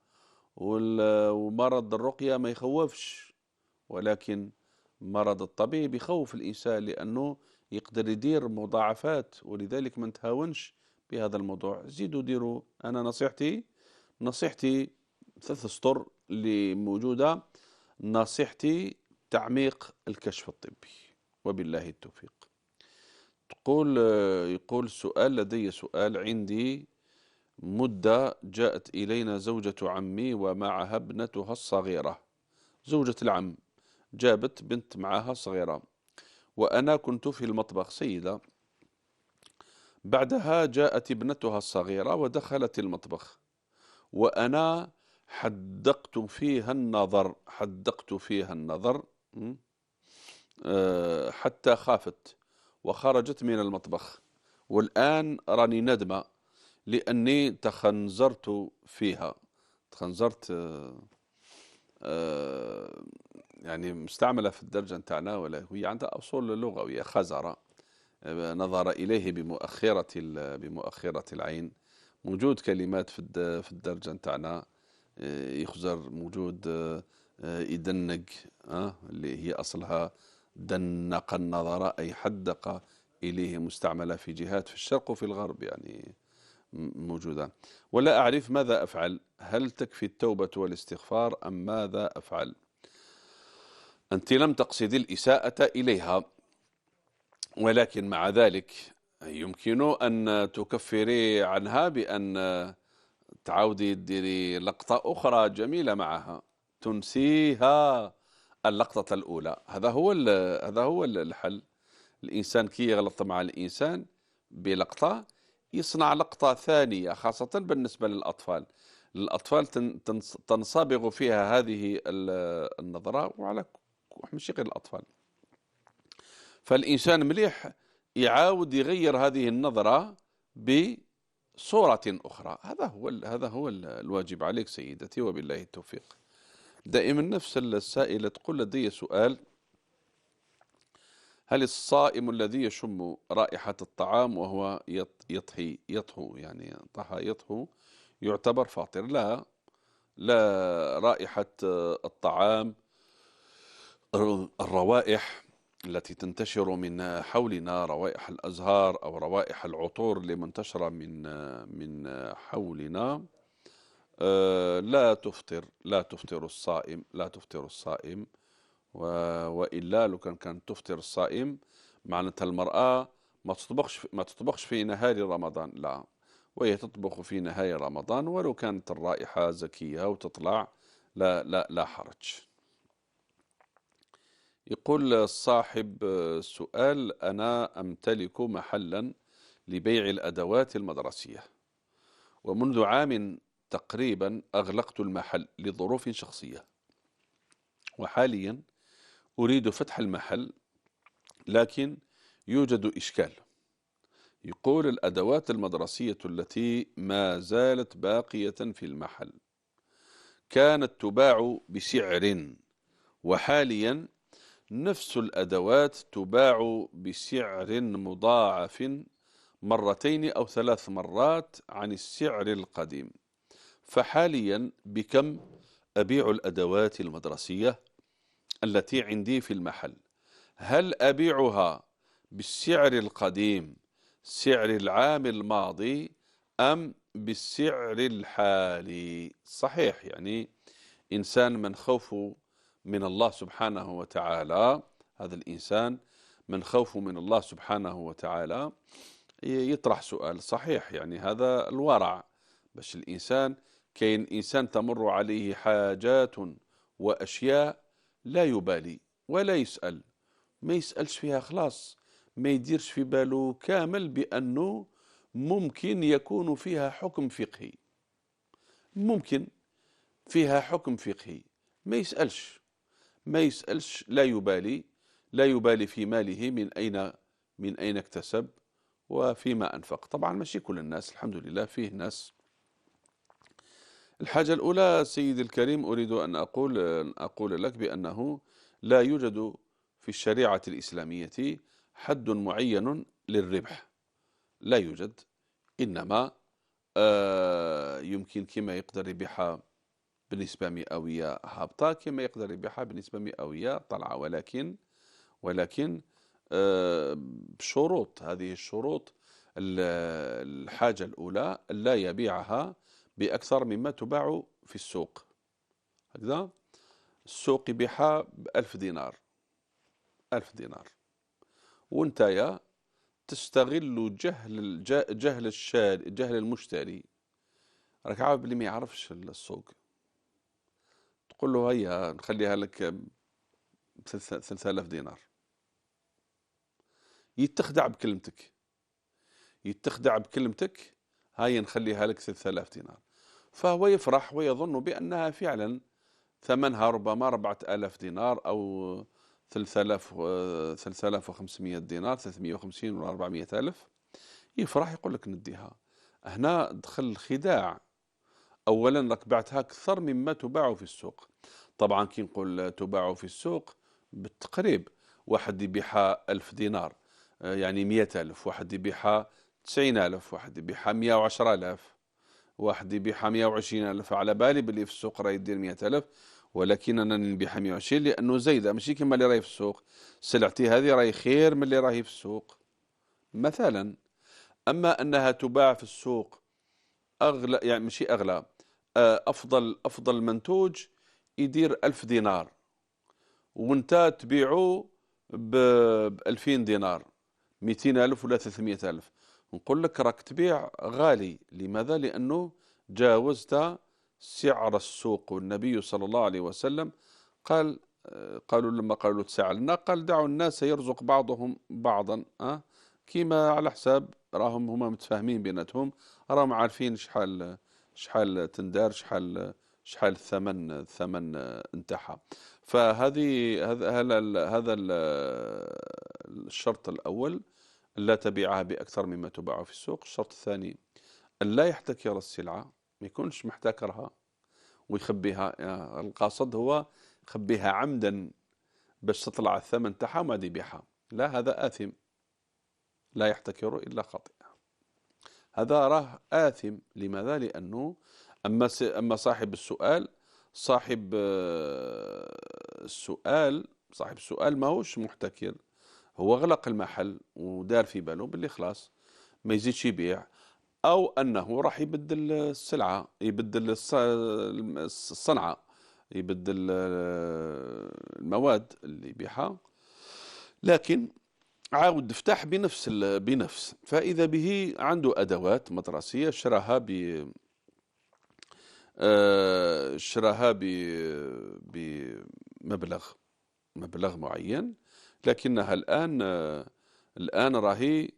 ومرض الرقية ما يخوفش، ولكن مرض الطبيب يخوف الإنسان لأنه يقدر يدير مضاعفات. ولذلك ما نتهاونش بهذا الموضوع. زيدوا ديروا. أنا نصيحتي 3 أسطر اللي موجودة. نصيحتي تعميق الكشف الطبي، وبالله التوفيق. يقول لدي سؤال عندي مدة جاءت إلينا زوجة عمي ومعها ابنتها الصغيرة. زوجة العم جابت بنت معها صغيرة، وأنا كنت في المطبخ سيدة. بعدها جاءت ابنتها الصغيرة ودخلت المطبخ، وأنا حدقت فيها النظر، حدقت فيها النظر حتى خافت وخرجت من المطبخ. والآن راني ندمة لأني تخنزرت فيها. تخنزرت يعني مستعملة في الدرجة نتاعنا، ولا هي عندها أصول لغوية. خزر، نظر إليه بمؤخرة العين. موجود كلمات في الدرجة نتاعنا يخزر، موجود يدنق اللي هي أصلها دنق النظر أي حدق إليه، مستعملة في جهات في الشرق وفي الغرب يعني موجودة. ولا أعرف ماذا أفعل، هل تكفي التوبة والاستغفار أم ماذا أفعل؟ أنت لم تقصدي الإساءة إليها، ولكن مع ذلك يمكن أن تكفري عنها بأن تعاودي ديري لقطة أخرى جميلة معها تنسيها اللقطة الأولى. هذا هو الحل. الإنسان كي يغلط مع الإنسان بلقطة يصنع لقطة ثانية، خاصة بالنسبة للأطفال. الأطفال تنصبغ فيها هذه النظرة، وعلى مش غير الأطفال. فالإنسان مليح يعاود يغير هذه النظرة بصورة أخرى. هذا هو الواجب عليك سيدتي، وبالله التوفيق. دائما نفس السائلة تقول: لدي سؤال، هل الصائم الذي يشم رائحة الطعام وهو يطهو يعني يطهو يعتبر فاطر؟ لا، رائحة الطعام، الروائح التي تنتشر من حولنا، روائح الأزهار أو روائح العطور اللي منتشرة من حولنا، لا تفطر الصائم، لا تفطر الصائم. وإلا لو كان تفطر الصائم معناتها المرأة ما تطبخش في نهار رمضان، لا، وهي تطبخ في نهار رمضان ولو كانت الرائحة زكية وتطلع، لا حرج. يقول صاحب السؤال: أنا أمتلك محلا لبيع الأدوات المدرسية، ومنذ عام تقريبا أغلقت المحل لظروف شخصية، وحاليا أريد فتح المحل لكن يوجد إشكال. يقول: الأدوات المدرسية التي ما زالت باقية في المحل كانت تباع بسعر، وحاليا نفس الأدوات تباع بسعر مضاعف 2 أو 3 مرات عن السعر القديم. فحاليا بكم أبيع الأدوات المدرسية التي عندي في المحل؟ هل أبيعها بالسعر القديم سعر العام الماضي أم بالسعر الحالي؟ صحيح، يعني إنسان من خوفه من الله سبحانه وتعالى، هذا الإنسان من خوفه من الله سبحانه وتعالى يطرح سؤال صحيح، يعني هذا الورع. باش الإنسان، كاين إنسان تمر عليه حاجات وأشياء لا يبالي ولا يسأل، ما يسألش فيها خلاص، ما يديرش في باله كامل بأنه ممكن يكون فيها حكم فقهي، ممكن فيها حكم فقهي، ما يسألش، لا يبالي في ماله من أين اكتسب وفيما أنفق. طبعا ماشي كل الناس، الحمد لله فيه ناس. الحاجة الأولى سيدي الكريم أريد أن أقول لك بأنه لا يوجد في الشريعة الإسلامية حد معين للربح، لا يوجد. إنما يمكن كما يقدر يبيعها بنسبة مئوية هابطة، كما يقدر يبيعها بنسبة مئوية طلعة، ولكن بشروط. هذه الشروط: الحاجة الأولى لا يبيعها بأكثر مما تباع في السوق. هكذا السوق يبيعها ب1000 دينار، 1000 دينار، وانتايا تستغل جهل المشتري راك عارف بلي ما يعرفش السوق، تقول له هيا نخليها لك ب 3000 دينار، يتخدع بكلمتك، يتخدع بكلمتك، هيا نخليها لك 3000 دينار. فهو يفرح ويظن بأنها فعلا ثمنها ربما 4000 دينار أو 3500 دينار، 350 ولا 400 ألف. يفرح يقول لك نديها. هنا دخل الخداع. أولا راك بعتها أكثر مما تباع في السوق. طبعا كي نقول تباع في السوق بالتقريب، واحد يبيعها 1000 دينار يعني 100 ألف، واحد يبيعها 90 ألف، واحد يبيعها 110 ألف، واحد يبيعها 120 ألف. على بالي باللي في السوق راه يدير 100 ألف، ولكن أنا نبيعها 120 لأنه زايدة، ماشي كما اللي راهي في السوق. سلعتي هذه راهي خير من اللي راهي في السوق مثلا. أما أنها تباع في السوق أغلى، يعني ماشي أغلى، أفضل منتوج يدير 1000 دينار وانت تبيعه ب 2000 دينار، 200 ألف ولا 300 ألف، نقول لك راك تبيع غالي. لماذا؟ لأنه جاوزت سعر السوق. والنبي صلى الله عليه وسلم قال، قالوا لما قالوا له تساعد لنا، قال دعوا الناس يرزق بعضهم بعضا، كيما على حساب راهم هما متفاهمين بيناتهم، راهم عارفين شحال تندار، شحال الثمن نتاعها. فهذه هذا الشرط الأول، لا تبيعها بأكثر مما تباع في السوق. الشرط الثاني ألا يحتكر السلعة، ما يكونش محتكرها ويخبيها. القاصد هو يخبيها عمدا باش تطلع الثمن تاعها وما يبيعها، لا، هذا آثم. لا يحتكر إلا خاطئ، هذا راه آثم. لماذا؟ لأنه أما صاحب السؤال، صاحب السؤال ماهوش محتكر، هو غلق المحل ودار في باله باللي خلاص ما يزيدش يبيع، أو أنه راح يبدل السلعة، يبدل الصنعة، يبدل المواد اللي يبيعها، لكن عاود فتح بنفس. فإذا به عنده أدوات مدرسية شراها بمبلغ معين، لكنها الآن راهي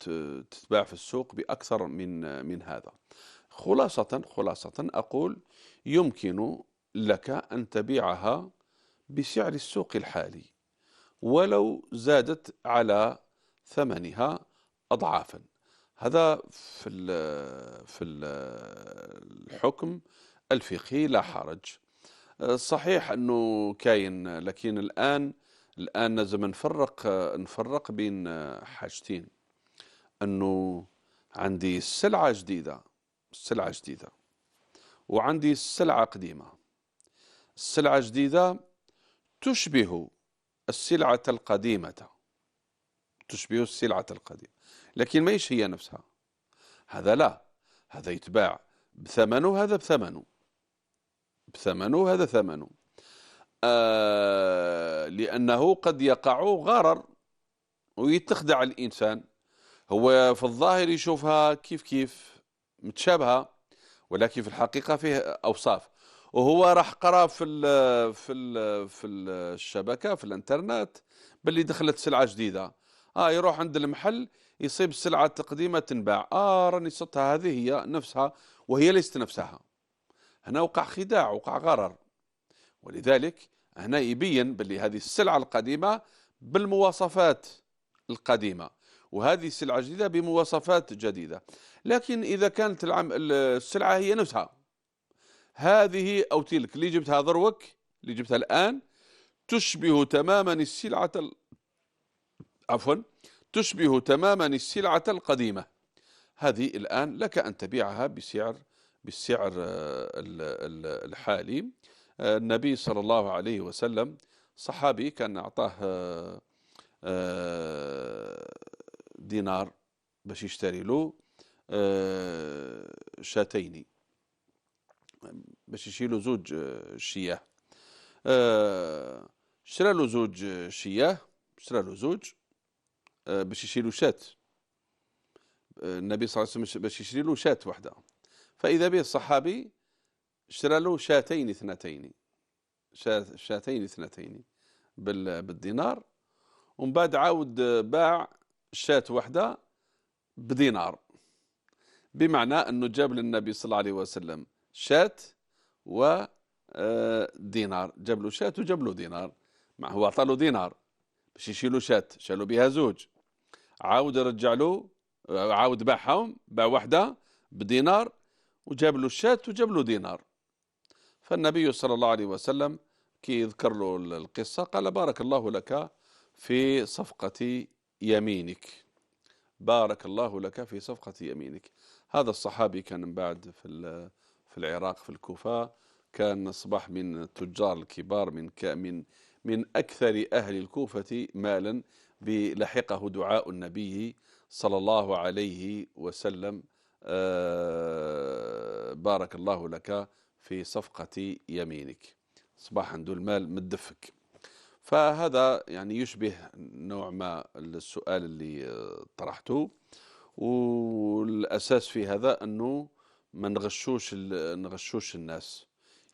تتباع في السوق بأكثر من هذا. خلاصة أقول يمكن لك أن تبيعها بسعر السوق الحالي ولو زادت على ثمنها أضعافا. هذا في الحكم الفقهي لا حرج. صحيح أنه كاين، لكن الآن لازم نفرق بين حاجتين، أنه عندي سلعة جديدة وعندي سلعة قديمة. السلعة الجديدة تشبه السلعة القديمة، لكن ما هي نفسها. هذا لا، هذا يتباع بثمنه، هذا بثمنه، هذا ثمنه. لأنه قد يقع غرر ويتخدع الإنسان. هو في الظاهر يشوفها كيف متشابهة، ولكن في الحقيقة فيه أوصاف. وهو راح قرأ في الشبكة في الانترنت باللي دخلت سلعة جديدة، يروح عند المحل يصيب السلعة القديمة تنباع، راني صدتها هذه هي نفسها وهي ليست نفسها. هنا وقع خداع، وقع غرر. ولذلك هنا يبين باللي هذه السلعة القديمة بالمواصفات القديمة، وهذه السلعة الجديدة بمواصفات جديدة. لكن إذا كانت السلعة هي نفسها، هذه أو تلك اللي جبتها ذروك، اللي جبتها الآن، تشبه تماما السلعة القديمة. هذه الآن لك أن تبيعها بالسعر الحالي. النبي صلى الله عليه وسلم، صحابي كان أعطاه دينار باش يشتري له شاتين، باش يشيلوا زوج شياه. شرى له زوج شياه، باش يشيلوا شات، النبي صلى الله عليه وسلم باش يشري له شاة واحدة، فإذا به الصحابي اشترى له شاتين اثنتين، شاتين اثنتين بالدينار، ومن بعد عاود باع شاة واحدة بدينار، بمعنى أنه جاب للنبي صلى الله عليه وسلم شاة ودينار، جاب له شاة وجاب له دينار، هو أعطى له دينار باش يشيلوا شاة، شالوا بها زوج، عاود رجع له، عاود باعهم، باع واحدة بدينار وجاب له الشاة وجاب له دينار. فالنبي صلى الله عليه وسلم كي يذكر له القصة قال: بارك الله لك في صفقة يمينك، بارك الله لك في صفقة يمينك. هذا الصحابي كان من بعد في العراق في الكوفة، كان أصبح من التجار الكبار، من أكثر أهل الكوفة مالا، لحقه دعاء النبي صلى الله عليه وسلم: بارك الله لك في صفقة يمينك. أصبح عنده المال متدفك. فهذا يعني يشبه نوع ما السؤال اللي طرحته، والأساس في هذا أنه ما نغشوش الناس،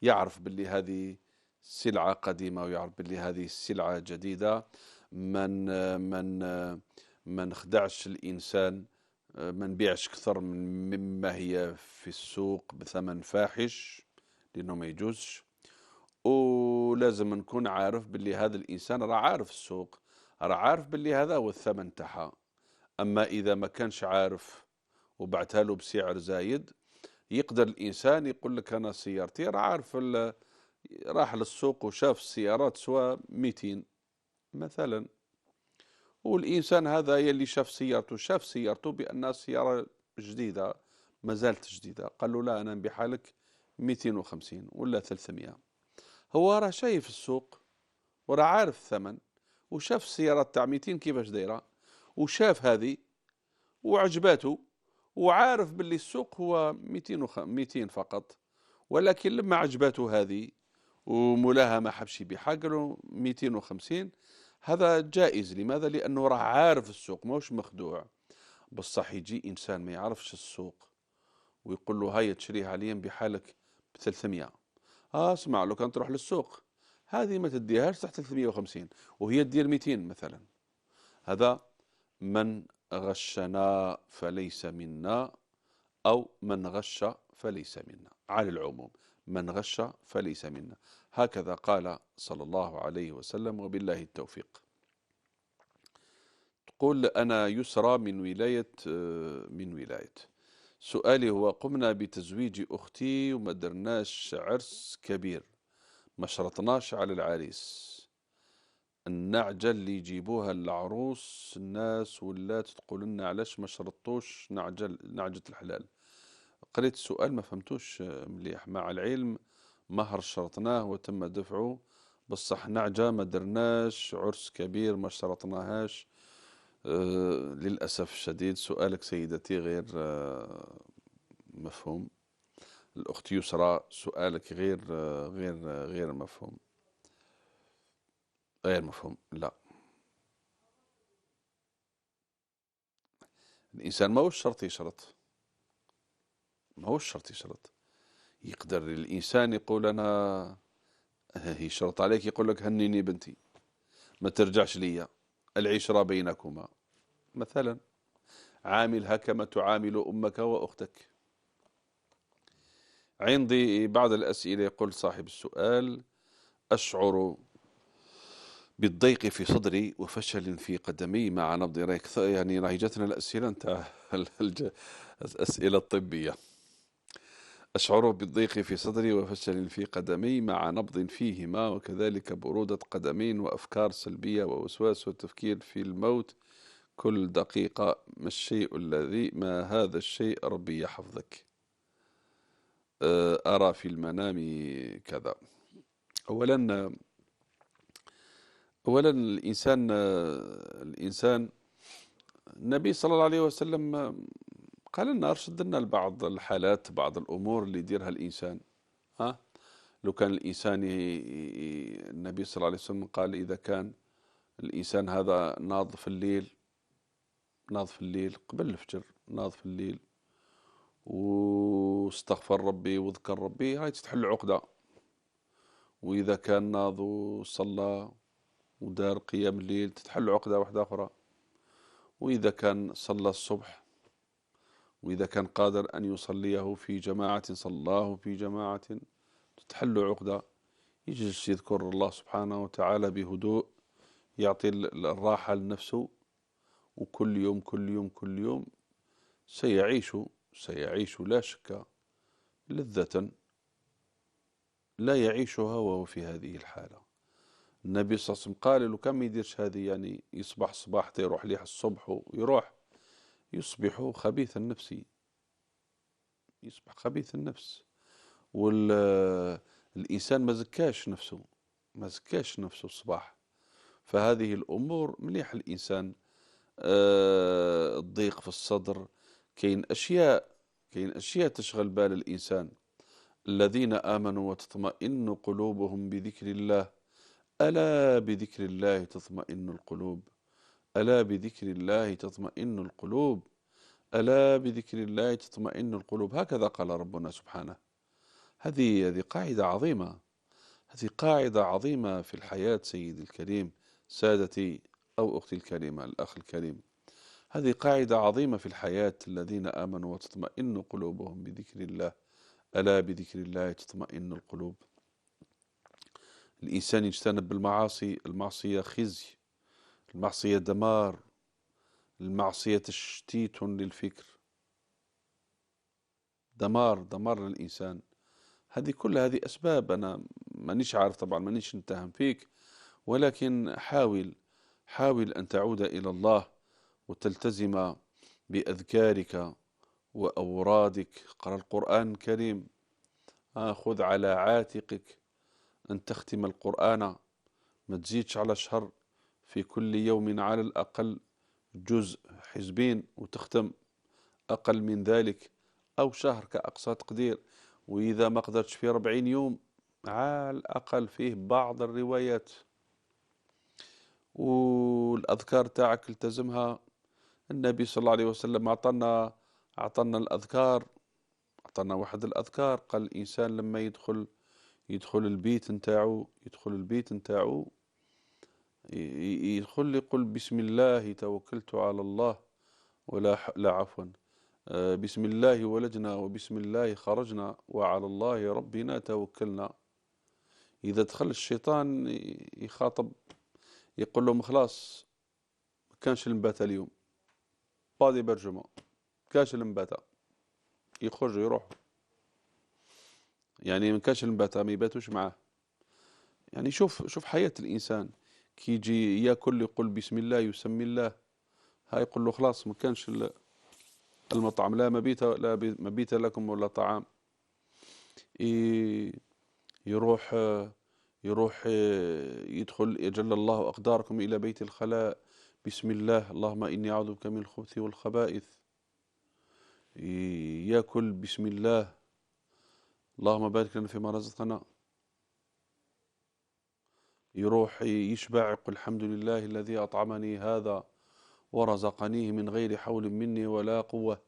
يعرف باللي هذه سلعة قديمة ويعرف باللي هذه السلعة جديدة، ما نخدعش الإنسان، ما نبيعش أكثر مما هي في السوق بثمن فاحش، لأنه ما يجوزش. ولازم نكون عارف باللي هذا الإنسان راه عارف السوق، راه عارف باللي هذا هو الثمن تاعها. أما إذا ما كانش عارف وبعتها له بسعر زايد، يقدر الإنسان يقول لك أنا سيارتي، راه عارف، راح للسوق وشاف السيارات سوا 200 مثلا، والإنسان هذا يلي شاف سيارته بأنها سيارة جديدة، ما زالت جديدة، قال له لا أنا نبيعها لك 250 ولا 300. هو راه شايف السوق وراه عارف الثمن، وشاف السيارات تاع 200 كيفاش دايرة، وشاف هذه وعجباته، وعارف باللي السوق هو 200 فقط، ولكن لما عجباته هذه ومولاها ما حبش يبيعها قالوا 250. هذا جائز. لماذا؟ لأنه راه عارف السوق، ماهوش مخدوع. بصح يجي إنسان ما يعرفش السوق ويقول له هيا تشريها عليا بحالك ب 300. اسمع، لو كان تروح للسوق هذه ما تديهاش تحت 350 وهي تدير 200 مثلا. هذا من غشنا فليس منا، أو من غش فليس منا، على العموم من غش فليس منا. هكذا قال صلى الله عليه وسلم، وبالله التوفيق. تقول: أنا يسرى من ولاية. سؤالي هو: قمنا بتزويج أختي وما درناش عرس كبير، ما شرطناش على العريس. النعجة اللي يجيبوها العروس الناس ولات تقول لنا علاش ما شرطوش نعجة الحلال. قريت السؤال ما فهمتوش مليح. مع العلم مهر شرطناه وتم دفعه، بصح نعجة ما درناش، عرس كبير ما شرطناهاش. للأسف الشديد سؤالك سيدتي غير مفهوم. الأخت يسرى، سؤالك غير مفهوم، غير مفهوم. لا، الإنسان ما هو الشرط يشرط، ما هو الشرط يشرط. يقدر الإنسان يقول أنا يشرط عليك، يقول لك هنيني بنتي، ما ترجعش ليا، العشرة بينكما مثلا، عاملها كما تعامل أمك وأختك. عندي بعض الأسئلة. يقول صاحب السؤال: أشعر بالضيق في صدري وفشل في قدمي مع نبض ريك. يعني راهي جاتنا الأسئلة نتاع الأسئلة الطبية. أشعر بالضيق في صدري وفشل في قدمي مع نبض فيهما، وكذلك برودة قدمين وأفكار سلبية ووسواس وتفكير في الموت كل دقيقة. ما هذا الشيء؟ ربي يحفظك. أرى في المنام كذا. أولا الإنسان النبي صلى الله عليه وسلم قال لنا، أرشد لنا لبعض الحالات، بعض الأمور اللي يديرها الإنسان. لو كان الإنسان النبي صلى الله عليه وسلم قال: إذا كان الإنسان هذا ناض في الليل قبل الفجر ناض في الليل واستغفر ربي وذكر ربي، هاي تتحل عقدة. وإذا كان ناض وصلى ودار قيام الليل تتحل عقدة واحدة أخرى. وإذا كان صلى الصبح، وإذا كان قادر أن يصليه في جماعة صلاه في جماعة تتحل عقدة. يجلس يذكر الله سبحانه وتعالى بهدوء، يعطي الراحة لنفسه، وكل يوم كل يوم كل يوم سيعيش لا شك لذة لا يعيشها وهو في هذه الحالة. النبي صلى الله عليه وسلم قال له كم يديرش هذه، يعني يصبح صباح يروح ليه الصبح ويروح يصبح خبيث النفس، يصبح خبيث النفس. والإنسان ما زكاش نفسه الصباح. فهذه الأمور مليح الإنسان الضيق في الصدر. كاين أشياء تشغل بال الإنسان. الذين آمنوا وتطمئن قلوبهم بذكر الله، ألا بذكر الله تطمئن القلوب، ألا بذكر الله تطمئن القلوب، ألا بذكر الله تطمئن القلوب. هكذا قال ربنا سبحانه. هذه قاعدة عظيمة، هذه قاعدة عظيمة في الحياة سيدي الكريم، سادتي أو أختي الكريمة، الأخ الكريم. هذه قاعدة عظيمة في الحياة. الذين آمنوا وتطمئن قلوبهم بذكر الله، ألا بذكر الله تطمئن القلوب. الإنسان يجتنب المعاصي. المعصية خزي، المعصية دمار، المعصية تشتيت للفكر، دمار للإنسان. كل هذه أسباب. أنا مانيش عارف طبعا، مانيش نتهم فيك، ولكن حاول أن تعود إلى الله وتلتزم بأذكارك وأورادك. قرأ القرآن الكريم، خذ على عاتقك أن تختم القرآن، ما تزيدش على شهر، في كل يوم على الأقل جزء، حزبين، وتختم. أقل من ذلك أو شهر كأقصى تقدير. وإذا ما قدرتش في 40 يوم على الأقل فيه بعض الروايات. والأذكار تاعك التزمها. النبي صلى الله عليه وسلم أعطانا الأذكار، أعطانا واحد الأذكار. قال الإنسان لما يدخل البيت نتاعو، يدخل يقول بسم الله توكلت على الله لا عفوا، بسم الله ولجنا وبسم الله خرجنا وعلى الله ربنا توكلنا. إذا دخل الشيطان يخاطب يقول لهم خلاص ما كانش المباتة اليوم، بادي برجمة، كاش المباتة، يخرجوا يروحوا. يعني من كاش المباتة ما يباتوش معاه. يعني شوف حياة الإنسان، كي يجي ياكل يقول بسم الله يسمي الله، هاي يقول له خلاص ما كانش المطعم، لا مبيت لكم ولا طعام. يروح يدخل يجل الله أقداركم إلى بيت الخلاء، بسم الله اللهم إني أعوذ بك من الخبث والخبائث. يأكل بسم الله اللهم بارك لنا فيما رزقنا. يروح يشبع يقول الحمد لله الذي أطعمني هذا ورزقنيه من غير حول مني ولا قوة،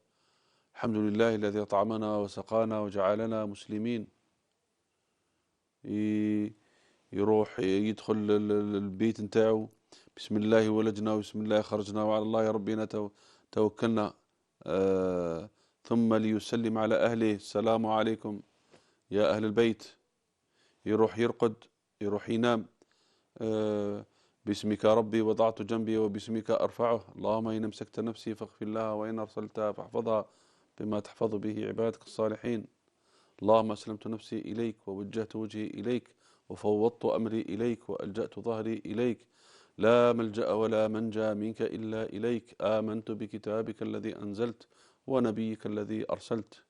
الحمد لله الذي أطعمنا وسقانا وجعلنا مسلمين. يروح يدخل البيت نتاعو، بسم الله ولجنا وبسم الله خرجنا وعلى الله ربنا توكلنا. ثم ليسلم على أهله، السلام عليكم يا أهل البيت. يروح يرقد، يروح ينام، باسمك ربي وضعت جنبي وباسمك أرفعه، اللهم إن أمسكت نفسي فاغفر لها وإن أرسلتها فاحفظها بما تحفظ به عبادك الصالحين. اللهم أسلمت نفسي إليك ووجهت وجهي إليك وفوضت أمري إليك وألجأت ظهري إليك، لا ملجأ ولا منجى منك إلا إليك، آمنت بكتابك الذي أنزلت ونبيك الذي أرسلت.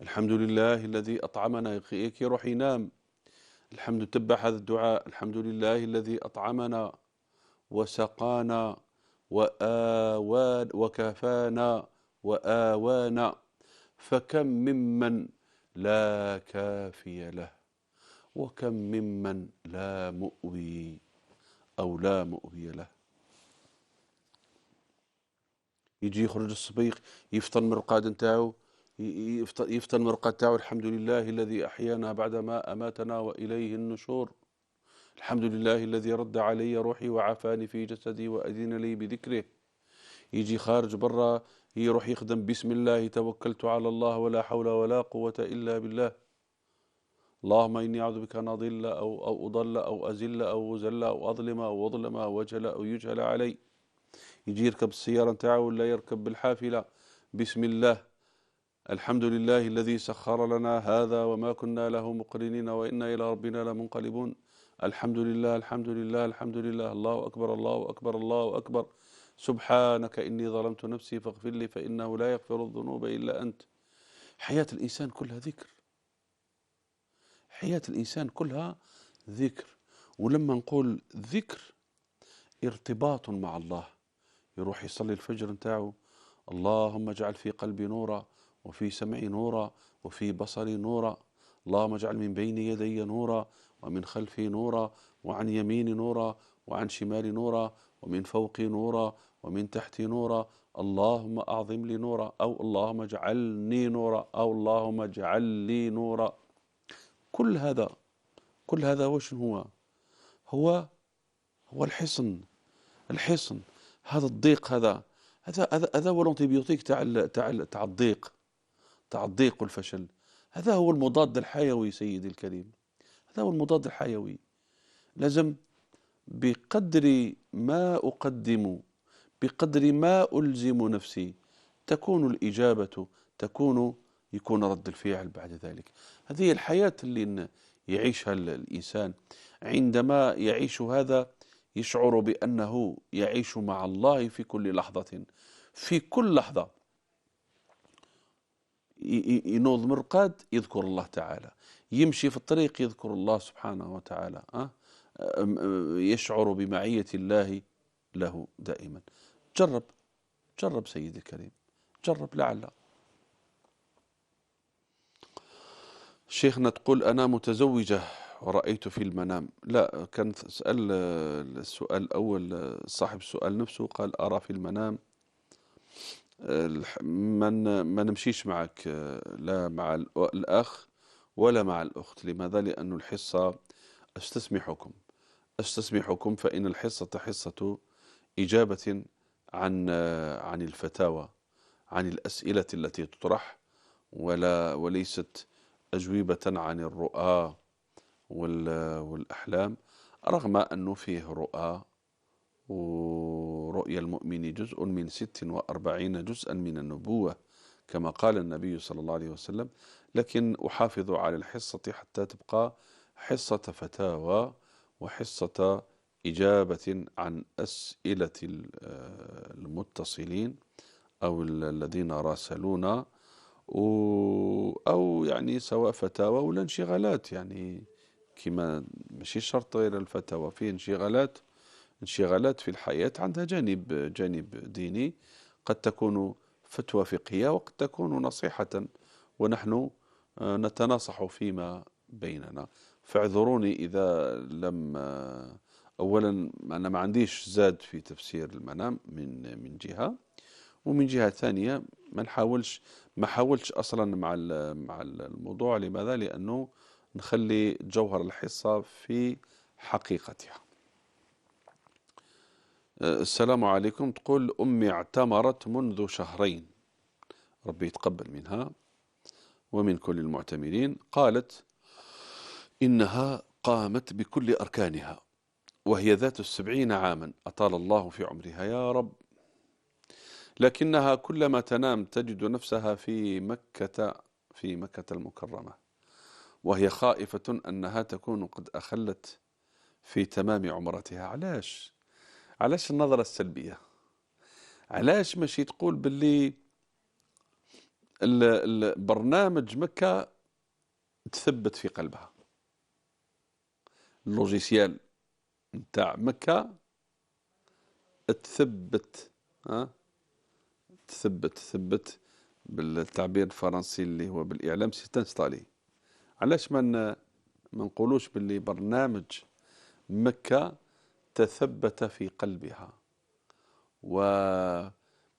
الحمد لله الذي أطعمنا. يروح ينام، الحمد تبع هذا الدعاء، الحمد لله الذي أطعمنا وسقانا وكفانا وآوانا، فكم ممن لا كافي له وكم ممن لا مؤوي أو لا مؤوي له. يجي يخرج الصبيح يفطر من الرقاد نتاعو، يفطر من الرقاد نتاعو: الحمد لله الذي أحيانا بعدما أماتنا وإليه النشور، الحمد لله الذي رد علي روحي وعافاني في جسدي وأذن لي بذكره. يجي خارج برا يروح يخدم: بسم الله توكلت على الله ولا حول ولا قوة إلا بالله، اللهم إني أعوذ بك أن أضل أو أضل أو أزل أو أزل أو أظلم أو أظلم أو أجهل أو يجهل علي. يجي يركب السيارة نتاعو ولا يركب بالحافلة: بسم الله الحمد لله الذي سخر لنا هذا وما كنا له مقرنين وإنا إلى ربنا لمنقلبون، الحمد لله الحمد لله الحمد لله، الله أكبر الله أكبر الله أكبر، سبحانك إني ظلمت نفسي فاغفر لي فإنه لا يغفر الذنوب إلا أنت. حياة الإنسان كلها ذكر، حياة الإنسان كلها ذكر. ولما نقول ذكر ارتباط مع الله، يروح يصلي الفجر نتاعو: اللهم اجعل في قلبي نورا وفي سمعي نورا وفي بصري نورا، اللهم اجعل من بين يدي نورا ومن خلفي نورا وعن يميني نورا وعن شمالي نورا ومن فوقي نورا ومن تحتي نورا، اللهم أعظم لي نورا، أو اللهم اجعلني نورا، أو اللهم اجعل لي نورا. كل هذا وش هو؟ هو الحصن. هذا الضيق، هذا هو الانتيبيوتيك تاع الضيق والفشل. هذا هو المضاد الحيوي سيدي الكريم، هذا هو المضاد الحيوي. لازم بقدر ما أقدم، بقدر ما ألزم نفسي، تكون الإجابة، يكون رد الفعل بعد ذلك. هذه الحياة اللي يعيشها الإنسان. عندما يعيش هذا يشعر بأنه يعيش مع الله في كل لحظة. في كل لحظة ينوض من الرقاد يذكر الله تعالى، يمشي في الطريق يذكر الله سبحانه وتعالى، يشعر بمعية الله له دائما. جرب سيدي الكريم، جرب لعل. شيخنا تقول: أنا متزوجة ورأيت في المنام. لا، كان سأل السؤال الأول صاحب السؤال نفسه، قال: أرى في المنام. ما نمشيش معك، لا مع الأخ ولا مع الأخت. لماذا؟ لأن الحصة أستسمحكم فإن الحصة حصة إجابة عن الفتاوى، عن الأسئلة التي تطرح، وليست أجوبة عن الرؤى والأحلام، رغم أنه فيه رؤى، ورؤيا المؤمن جزء من 46 جزءا من النبوة كما قال النبي صلى الله عليه وسلم. لكن أحافظ على الحصة حتى تبقى حصة فتاوى وحصة إجابة عن أسئلة المتصلين أو الذين راسلونا، أو يعني سواء فتاوى ولا انشغالات. يعني كما ماشي شرط غير الفتاوى، في انشغالات في الحياة عندها جانب ديني، قد تكون فتوى فقهية وقد تكون نصيحة، ونحن نتناصح فيما بيننا. فاعذروني إذا لم أولا أنا ما عنديش زاد في تفسير المنام من جهة، ومن جهة ثانية ما حاولش أصلا مع الموضوع. لماذا؟ لأنه نخلي جوهر الحصة في حقيقتها. السلام عليكم. تقول: أمي اعتمرت منذ شهرين، ربي يتقبل منها ومن كل المعتمرين. قالت إنها قامت بكل أركانها وهي ذات 70 عاما، أطال الله في عمرها يا رب، لكنها كلما تنام تجد نفسها في مكة المكرمة، وهي خائفة أنها تكون قد أخلت في تمام عمرتها. علاش النظرة السلبية؟ علاش ماشي تقول باللي البرنامج مكة تثبت في قلبها، اللوجيسيال نتاع مكة تثبت بالتعبير الفرنسي اللي هو بالإعلام ستنستالي. علاش ما نقولوش باللي برنامج مكة تثبت في قلبها،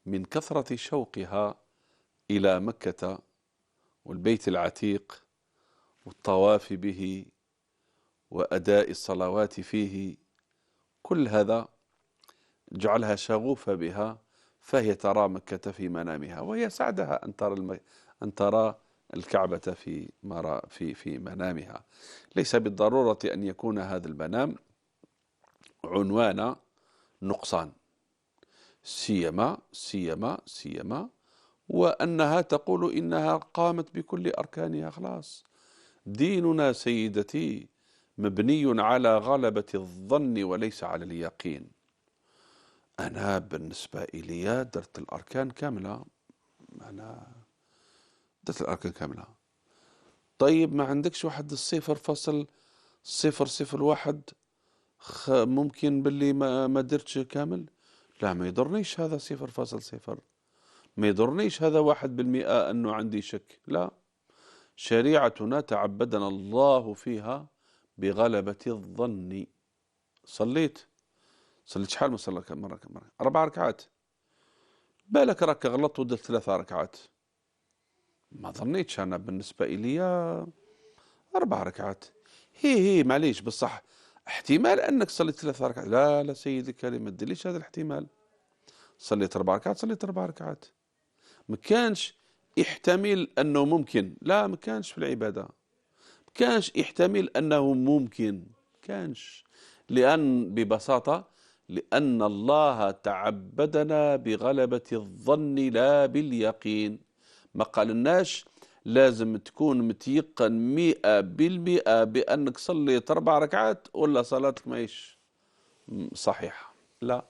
من كثرة شوقها إلى مكة والبيت العتيق والطواف به وأداء الصلوات فيه، كل هذا جعلها شغوفة بها، فهي ترى مكة في منامها، وهي سعدها أن ترى الكعبة في منامها. ليس بالضرورة أن يكون هذا المنام عنوان نقصان، سيما وأنها تقول إنها قامت بكل أركانها. خلاص، ديننا سيدتي مبني على غلبة الظن وليس على اليقين. أنا بالنسبة إلي درت الأركان كاملة، طيب ما عندكش واحد 0.001 ممكن باللي ما درتش كامل؟ لا، ما يضرنيش هذا 0.0، ما يضرنيش هذا 1% أنه عندي شك. لا، شريعتنا تعبدنا الله فيها بغلبة الظن. صليت شحال من صلاة؟ مرة 4 ركعات، بالك راك غلط ودرت 3 ركعات، ما ظنيتش أنا بالنسبة إلي 4 ركعات. هي معليش، بصح احتمال أنك صليت 3 ركعات. لا سيدي الكريم، ما تديرليش هذا الاحتمال. صليت 4 ركعات، صليت 4 ركعات. ما كانش يحتمل أنه ممكن، لا ما كانش في العبادة، ما كانش يحتمل أنه ممكن، كانش. ببساطة لأن الله تعبدنا بغلبة الظن لا باليقين. ما قالناش لازم تكون متيقن 100% بأنك صليت 4 ركعات ولا صلاتك ماهيش صحيحة. لا،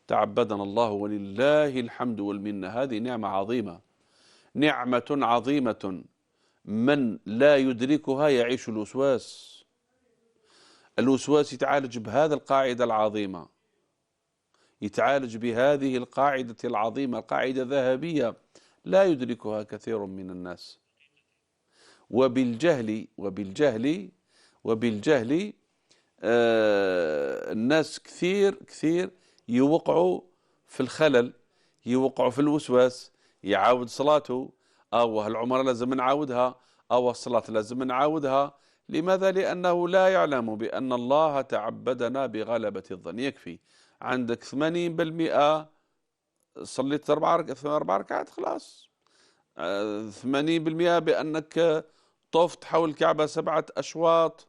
تعبدنا الله ولله الحمد والمنة. هذه نعمة عظيمة، نعمة عظيمة. من لا يدركها يعيش الوسواس. الوسواس يتعالج بهذه القاعدة العظيمة، يتعالج بهذه القاعدة العظيمة، قاعدة ذهبية لا يدركها كثير من الناس. وبالجهل الناس كثير يوقعوا في الخلل، يوقعوا في الوسواس. يعاود صلاته، أو العمرة لازم نعاودها، أو الصلاة لازم نعاودها. لماذا؟ لأنه لا يعلم بأن الله تعبدنا بغلبة الظن. يكفي عندك 80% صليت 4 ركعات، خلاص. 80% بأنك طفت حول الكعبة 7 أشواط،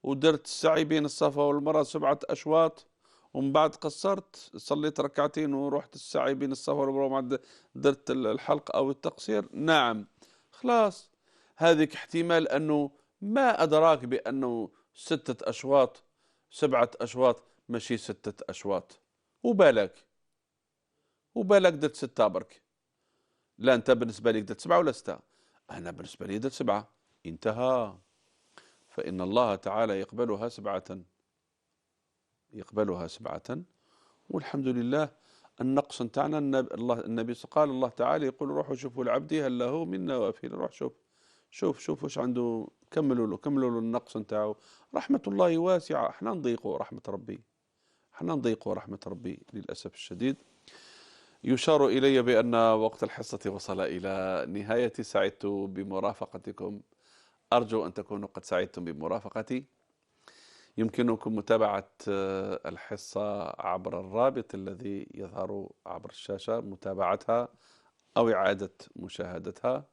ودرت السعي بين الصفا والمروة 7 أشواط، ومن بعد قصرت صليت 2 ركعتين ورحت السعي بين الصفا والمروة، درت الحلق أو التقصير. نعم، خلاص. هذيك احتمال أنه ما أدراك بأنه 6 أشواط 7 أشواط ماشي 6 أشواط، وبالك درت 6 برك. لا، أنت بالنسبة لك درت 7 ولا 6؟ أنا بالنسبة لي درت 7. انتهى. فإن الله تعالى يقبلها 7، والحمد لله. النقص نتاعنا النبي قال الله تعالى يقول روحوا شوفوا العبد هل له من نوافل. روح شوف واش عنده، كملوا له النقص نتاعو. رحمة الله واسعة، احنا نضيقوا رحمة ربي للأسف الشديد. يشار إلي بأن وقت الحصة وصل إلى نهاية. سعدت بمرافقتكم، أرجو أن تكونوا قد سعدتم بمرافقتي. يمكنكم متابعة الحصة عبر الرابط الذي يظهر عبر الشاشة، متابعتها أو إعادة مشاهدتها،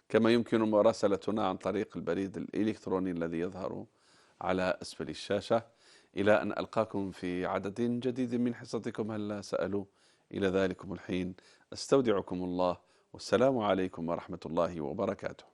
كما يمكن مراسلتنا عن طريق البريد الإلكتروني الذي يظهر على أسفل الشاشة. إلى أن ألقاكم في عدد جديد من حصتكم هل سألوا. إلى ذلكم الحين أستودعكم الله، والسلام عليكم ورحمة الله وبركاته.